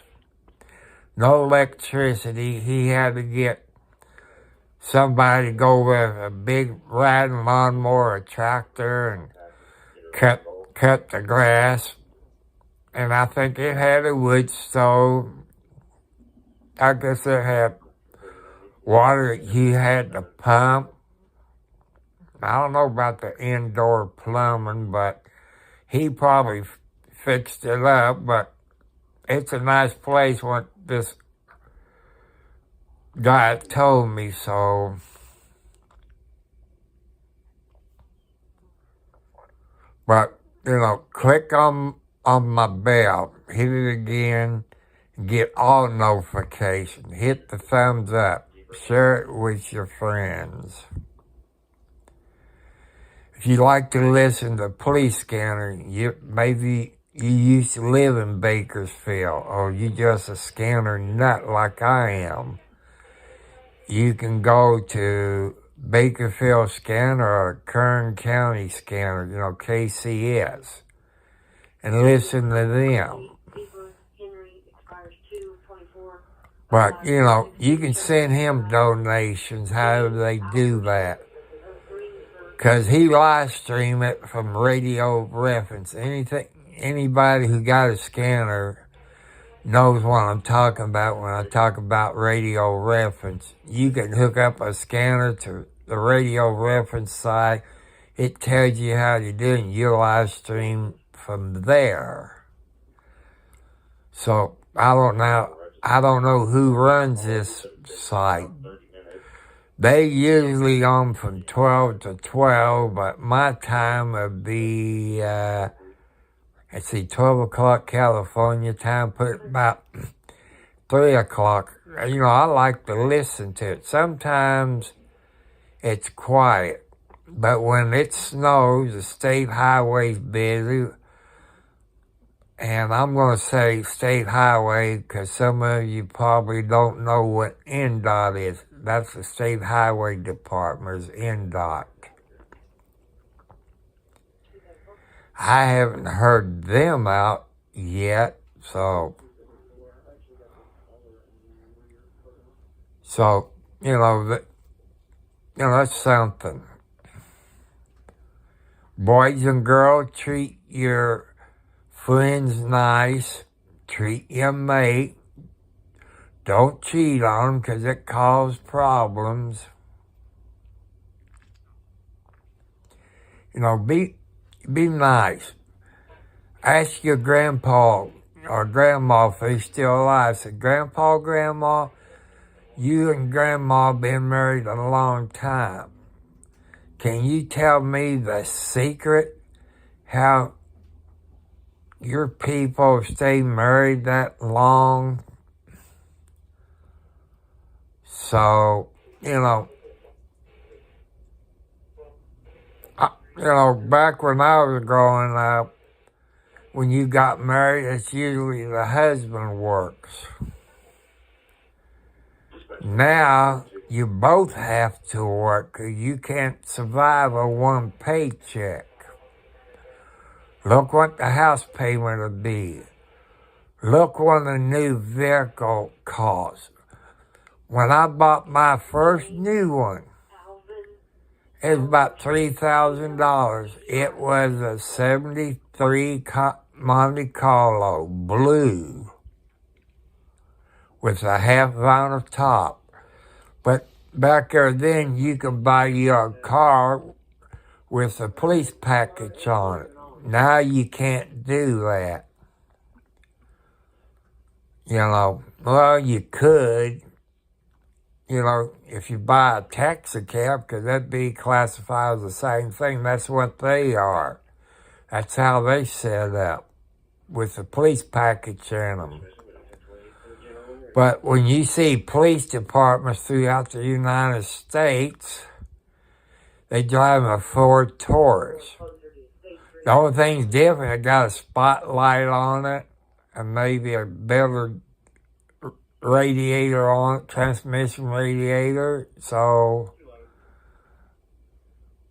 S1: No electricity. He had to get somebody to go with a big riding lawnmower, a tractor, and cut the grass. And I think it had a wood stove. I guess it had water that you had to pump. I don't know about the indoor plumbing, but he probably fixed it up. But it's a nice place, what this guy told me so. But, click on my bell, hit it again, get all notifications, hit the thumbs up, share it with your friends. If you like to listen to Police Scanner, maybe you used to live in Bakersfield, or you just a scanner nut like I am, you can go to Bakersfield Scanner or Kern County Scanner, KCS, and listen to them. But, you can send him donations, however they do that. Because he live stream it from Radio Reference. Anybody who got a scanner knows what I'm talking about when I talk about Radio Reference. You can hook up a scanner to the Radio Reference site. It tells you how to do it, and you live stream from there. So I don't know who runs this site. They usually on from 12 to 12, but my time would be, 12 o'clock California time, put about 3 o'clock. I like to listen to it. Sometimes it's quiet, but when it snows, the state highway's busy. And I'm going to say state highway because some of you probably don't know what NDOT is. That's the State Highway Department's NDOT. I haven't heard them out yet, so that's something. Boys and girls, treat your friends nice, treat your mate. Don't cheat on them because it causes problems. Be nice. Ask your grandpa or grandma if they're still alive. Say, Grandpa, Grandma, you and Grandma been married a long time. Can you tell me the secret how your people stay married that long? So, back when I was growing up, when you got married, it's usually the husband works. Now, you both have to work because you can't survive on one paycheck. Look what the house payment will be. Look what a new vehicle costs. When I bought my first new one, it was about $3,000. It was a 73 Monte Carlo blue with a half vinyl top. But back there then, you could buy your car with a police package on it. Now you can't do that. Well, you could. If you buy a taxi cab, because that'd be classified as the same thing. That's what they are. That's how they set up, with the police package in them. But when you see police departments throughout the United States, They drive a Ford Taurus. The only thing's different, it got a spotlight on it and maybe a better radiator on it, transmission radiator. So,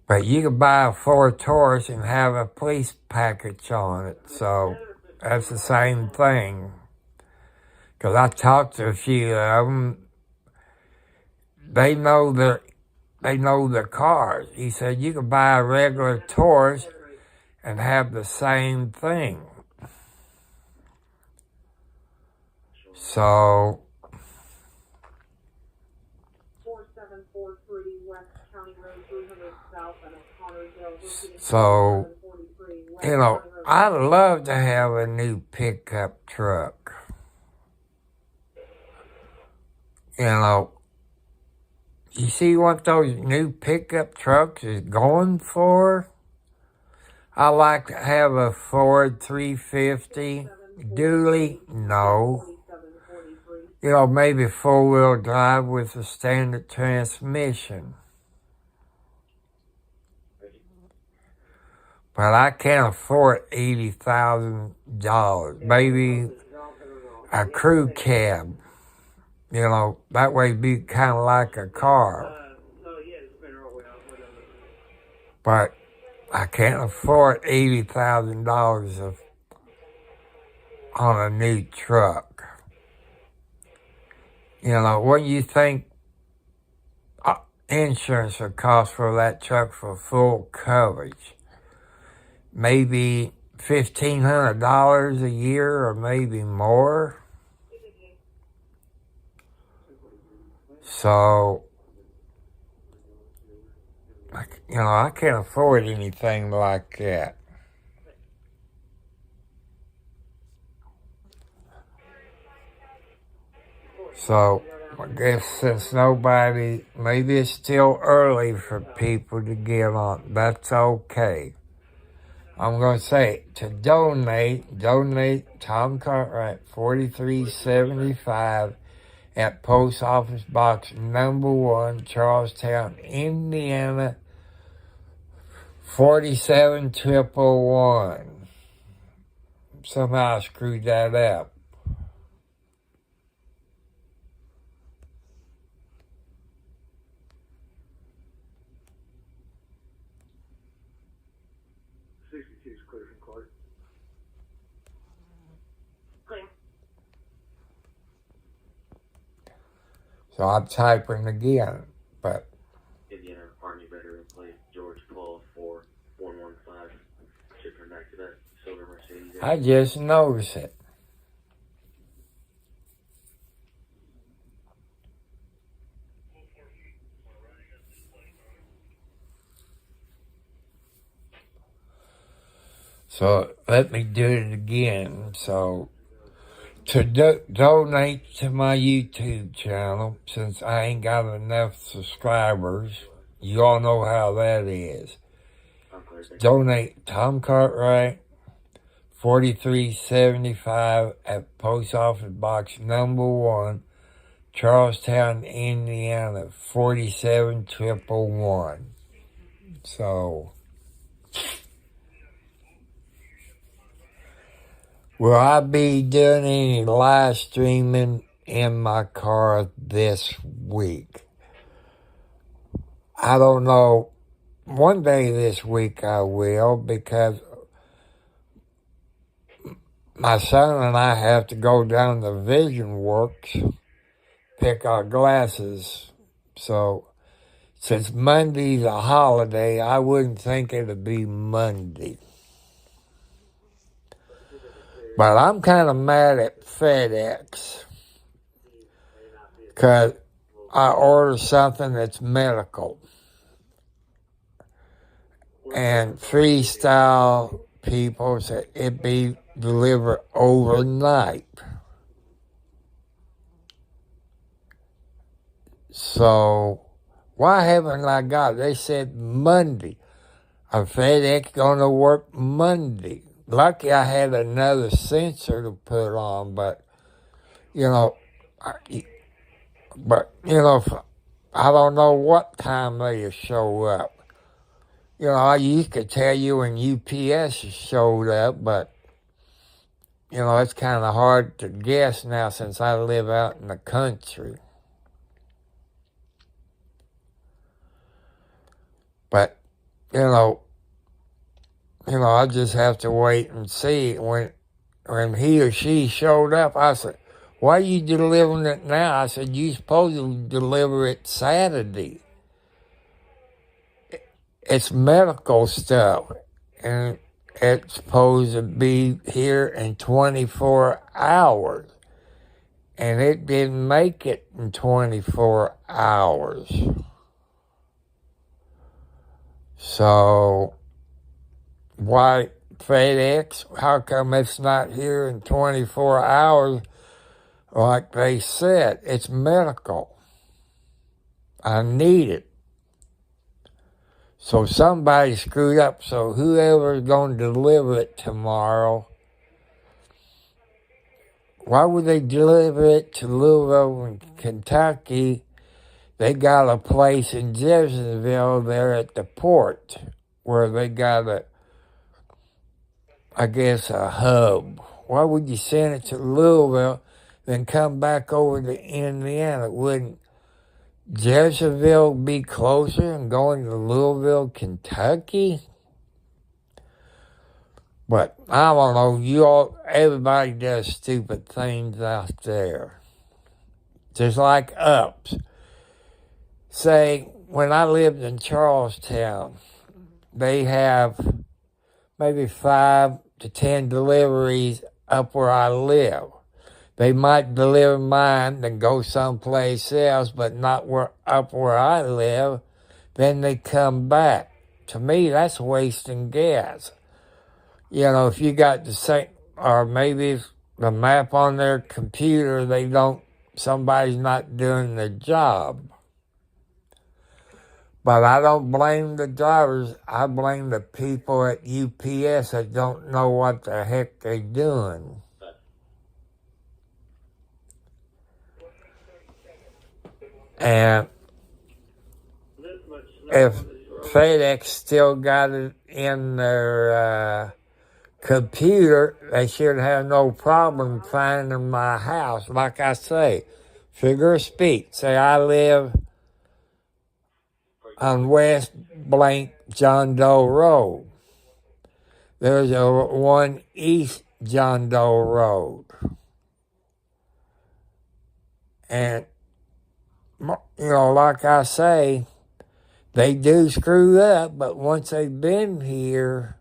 S1: but you can buy a Ford Taurus and have a police package on it. So that's the same thing. Because I talked to a few of them. They know their cars. He said you can buy a regular Taurus and have the same thing. So,
S3: 4743 West County Road 300 South and Connersville.
S1: So, you know, I'd love to have a new pickup truck. You know, you see what those new pickup trucks is going for? I like to have a Ford 350 dually. No. You know, maybe four-wheel drive with a standard transmission. But I can't afford $80,000. Maybe a crew cab. You know, that way it'd be kind of like a car. But I can't afford $80,000 on a new truck. You know, what do you think insurance would cost for that truck for full coverage? Maybe $1,500 a year or maybe more. So, you know, I can't afford anything like that. So, I guess since maybe it's still early for people to get on. That's okay. I'm going to say to donate Tom Cartwright 4375 at Post Office Box number 1, Charlestown, Indiana 47111. Somehow I screwed that up. So I'm typing again, but
S5: Indiana Army veteran plate George 124115. Shipping back to that silver Mercedes.
S1: I just noticed it. So let me do it again. So to donate to my YouTube channel, since I ain't got enough subscribers, you all know how that is. Donate Tom Cartwright 4375 at Post Office Box number 1, Charlestown, Indiana 47111. So, will I be doing any live streaming in my car this week? I don't know. One day this week I will, because my son and I have to go down to Vision Works, pick our glasses. So, since Monday's a holiday, I wouldn't think it'd be Monday. But I'm kind of mad at FedEx because I ordered something that's medical. And Freestyle people said it'd be delivered overnight. So, why haven't I got it? They said Monday. FedEx gonna work Monday. Lucky I had another sensor to put on, but, you know, I don't know what time they'll show up. You know, I used to tell you when UPS showed up, but, you know, it's kind of hard to guess now since I live out in the country. But, you know, I just have to wait and see. When he or she showed up, I said, why are you delivering it now? I said, you supposed to deliver it Saturday. It's medical stuff, and it's supposed to be here in 24 hours. And it didn't make it in 24 hours. So, why FedEx? How come it's not here in 24 hours like they said? It's medical. I need it. So somebody screwed up. So whoever's going to deliver it tomorrow, why would they deliver it to Louisville, Kentucky? They got a place in Jeffersonville there at the port where they got a hub. Why would you send it to Louisville, then come back over to Indiana? Wouldn't Jeffersonville be closer than going to Louisville, Kentucky? But I don't know. Everybody does stupid things out there. Just like ups. Say, when I lived in Charlestown, they have maybe 5 to 10 deliveries up where I live. They might deliver mine, then go someplace else, but not up where I live. Then they come back. To me, that's wasting gas. You know, if you got the same, or maybe the map on their computer, somebody's not doing their job. But I don't blame the drivers. I blame the people at UPS that don't know what the heck they're doing. And if FedEx still got it in their computer, they should have no problem finding my house. Like I say, figure of speech. Say I live on West Blank John Doe Road. There's one East John Doe Road. And, you know, like I say, they do screw up, but once they've been here,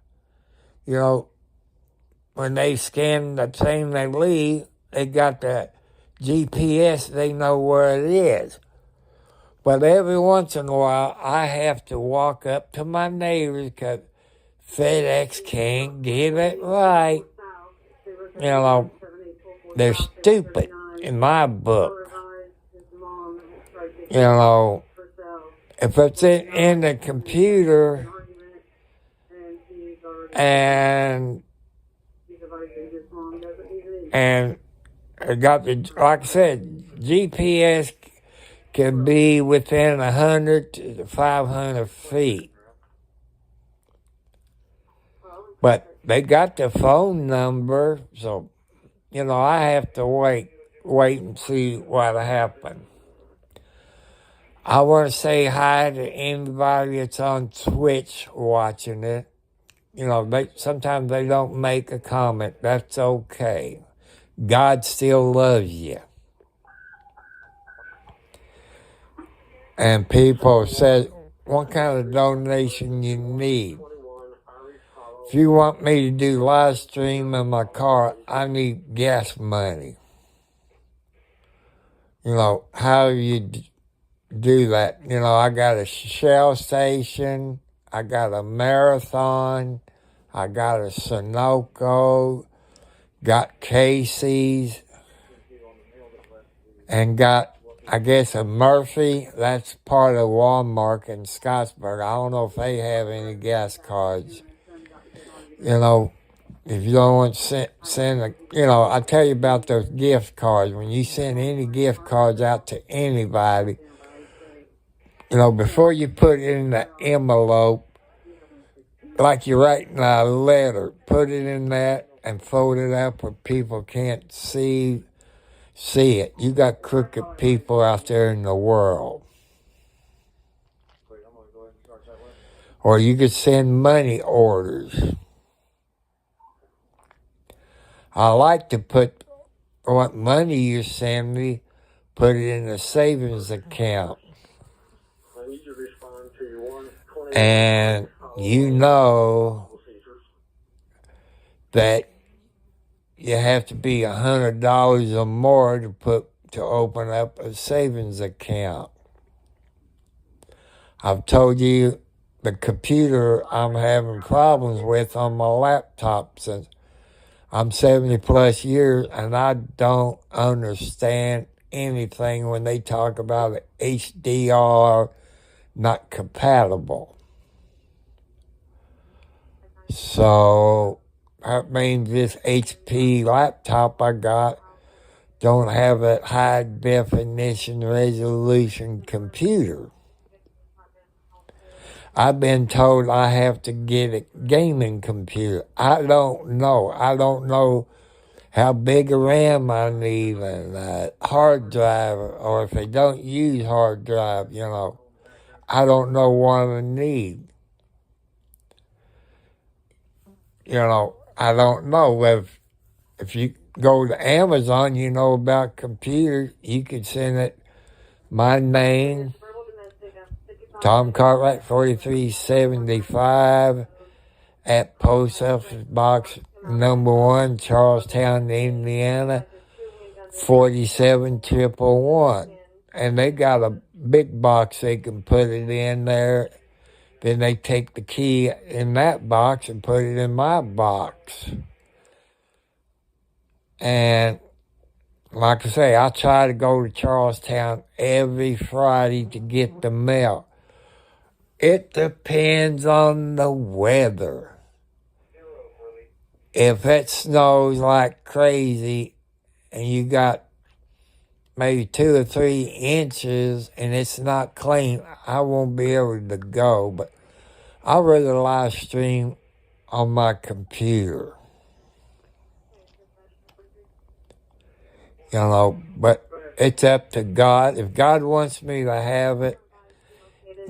S1: you know, when they scan the thing they leave, they got the GPS, they know where it is. But every once in a while, I have to walk up to my neighbors because FedEx can't get it right. You know, they're stupid in my book. You know, if it's in the computer and it got like I said, GPS can be within 100 to 500 feet. But they got the phone number, so, you know, I have to wait and see what happened. I want to say hi to anybody that's on Twitch watching it. You know, sometimes they don't make a comment. That's okay. God still loves you. And people say, what kind of donation you need? If you want me to do live stream in my car, I need gas money. You know, how do you do that? You know, I got a Shell station, I got a Marathon, I got a Sunoco, got Casey's, and got, I guess, a Murphy. That's part of Walmart in Scottsburg. I don't know if they have any gas cards. You know, if you don't want to send you know, I tell you about those gift cards. When you send any gift cards out to anybody, you know, before you put it in the envelope, like you're writing a letter, put it in that and fold it up where people can't see it. You got crooked people out there in the world. Or you could send money orders. I like to put what money you send me, put it in a savings account. And you know that you have to be $100 or more to open up a savings account. I've told you the computer I'm having problems with on my laptop since I'm 70 plus years, and I don't understand anything when they talk about HDR not compatible. So that means this HP laptop I got don't have that high definition resolution computer. I've been told I have to get a gaming computer. I don't know. I don't know how big a RAM I need and a hard drive, or if they don't use hard drive, you know. I don't know what I need. You know, I don't know. If you go to Amazon, you know about computers, you could send it my name, Tom Cartwright, 4375 at Post Office Box number 1, Charlestown, Indiana, 47111. And they got a big box they can put it in there. Then they take the key in that box and put it in my box. And like I say, I try to go to Charlestown every Friday to get the mail. It depends on the weather. If it snows like crazy and you got maybe 2 or 3 inches and it's not clean, I won't be able to go. But I'd rather live stream on my computer. You know, but it's up to God. If God wants me to have it,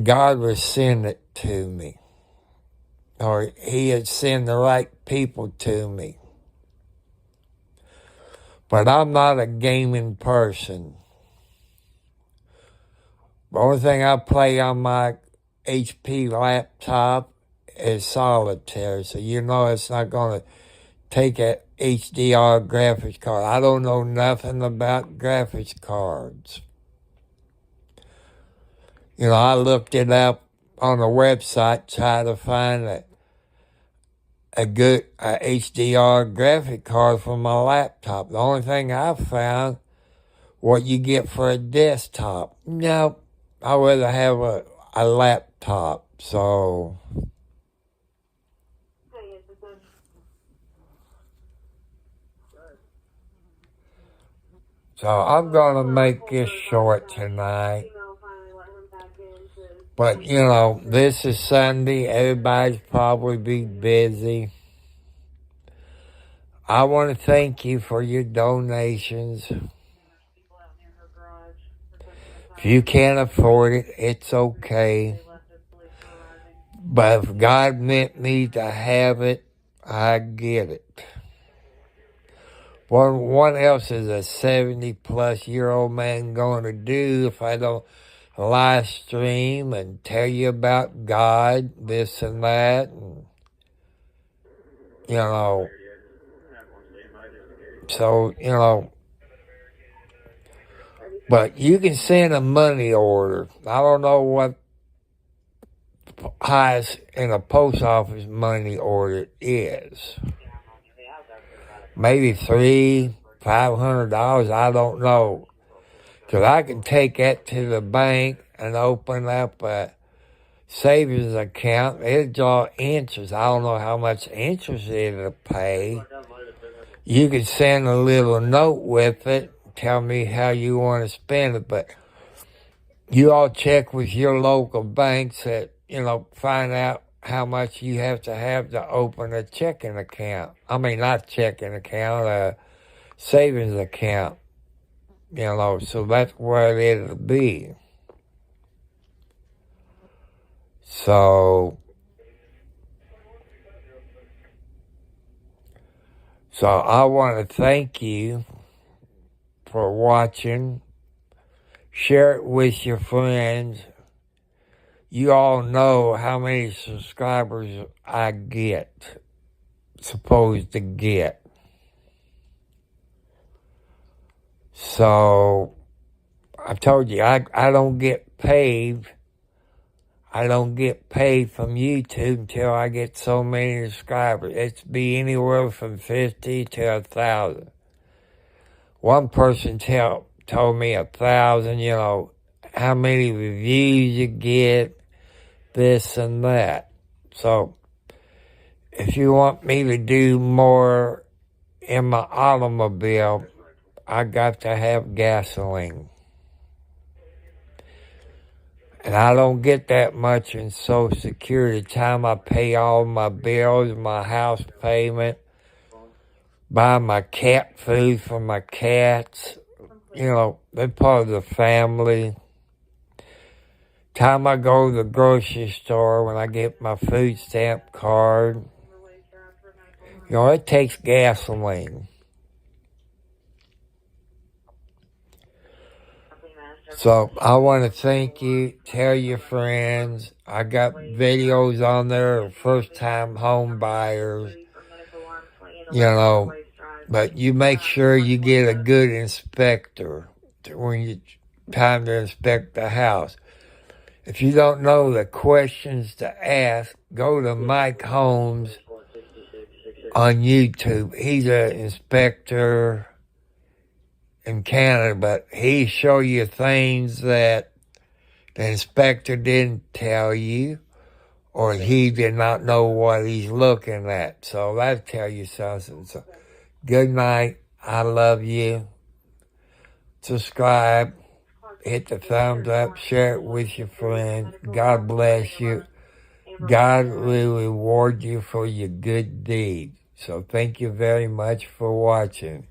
S1: God will send it to me. Or He'd send the right people to me. But I'm not a gaming person. The only thing I play on my HP laptop is solitaire. So you know it's not going to take a HDR graphics card. I don't know nothing about graphics cards. You know, I looked it up on the website, tried to find a good HDR graphic card for my laptop. The only thing I found, what you get for a desktop. No, I'd rather have a laptop. So I'm going to make this short tonight. But, you know, this is Sunday. Everybody's probably be busy. I want to thank you for your donations. If you can't afford it, it's okay. But if God meant me to have it, I get it. What else is a 70-plus-year-old man going to do if I don't live stream and tell you about God, this and that? And, you know, so, you know, but you can send a money order. I don't know what highest in a post office money order is. Maybe $500, I don't know. Because I can take that to the bank and open up a savings account. It'll draw interest. I don't know how much interest it'll pay. You can send a little note with it, tell me how you want to spend it, but you all check with your local banks that, you know, find out how much you have to open a checking account. I mean, not checking account, a savings account. You know, so that's what it'll be. So I want to thank you for watching. Share it with your friends. You all know how many subscribers I supposed to get. So, I told you, I don't get paid. I don't get paid from YouTube until I get so many subscribers. It's be anywhere from 50 to 1,000. One person told me 1,000, you know, how many reviews you get, this and that. So, if you want me to do more in my automobile, I got to have gasoline. And I don't get that much in Social Security. Time I pay all my bills, my house payment, buy my cat food for my cats. You know, they're part of the family. Time I go to the grocery store when I get my food stamp card. You know, it takes gasoline. So, I want to thank you. Tell your friends. I got videos on there of first-time home buyers. You know, but you make sure you get a good inspector when you time to inspect the house. If you don't know the questions to ask, go to Mike Holmes on YouTube. He's an inspector in Canada, but he show you things that the inspector didn't tell you, or he did not know what he's looking at. So that'll tell you something. So, good night. I love you. Subscribe. Hit the thumbs up. Share it with your friends. God bless you. God will reward you for your good deeds. So thank you very much for watching.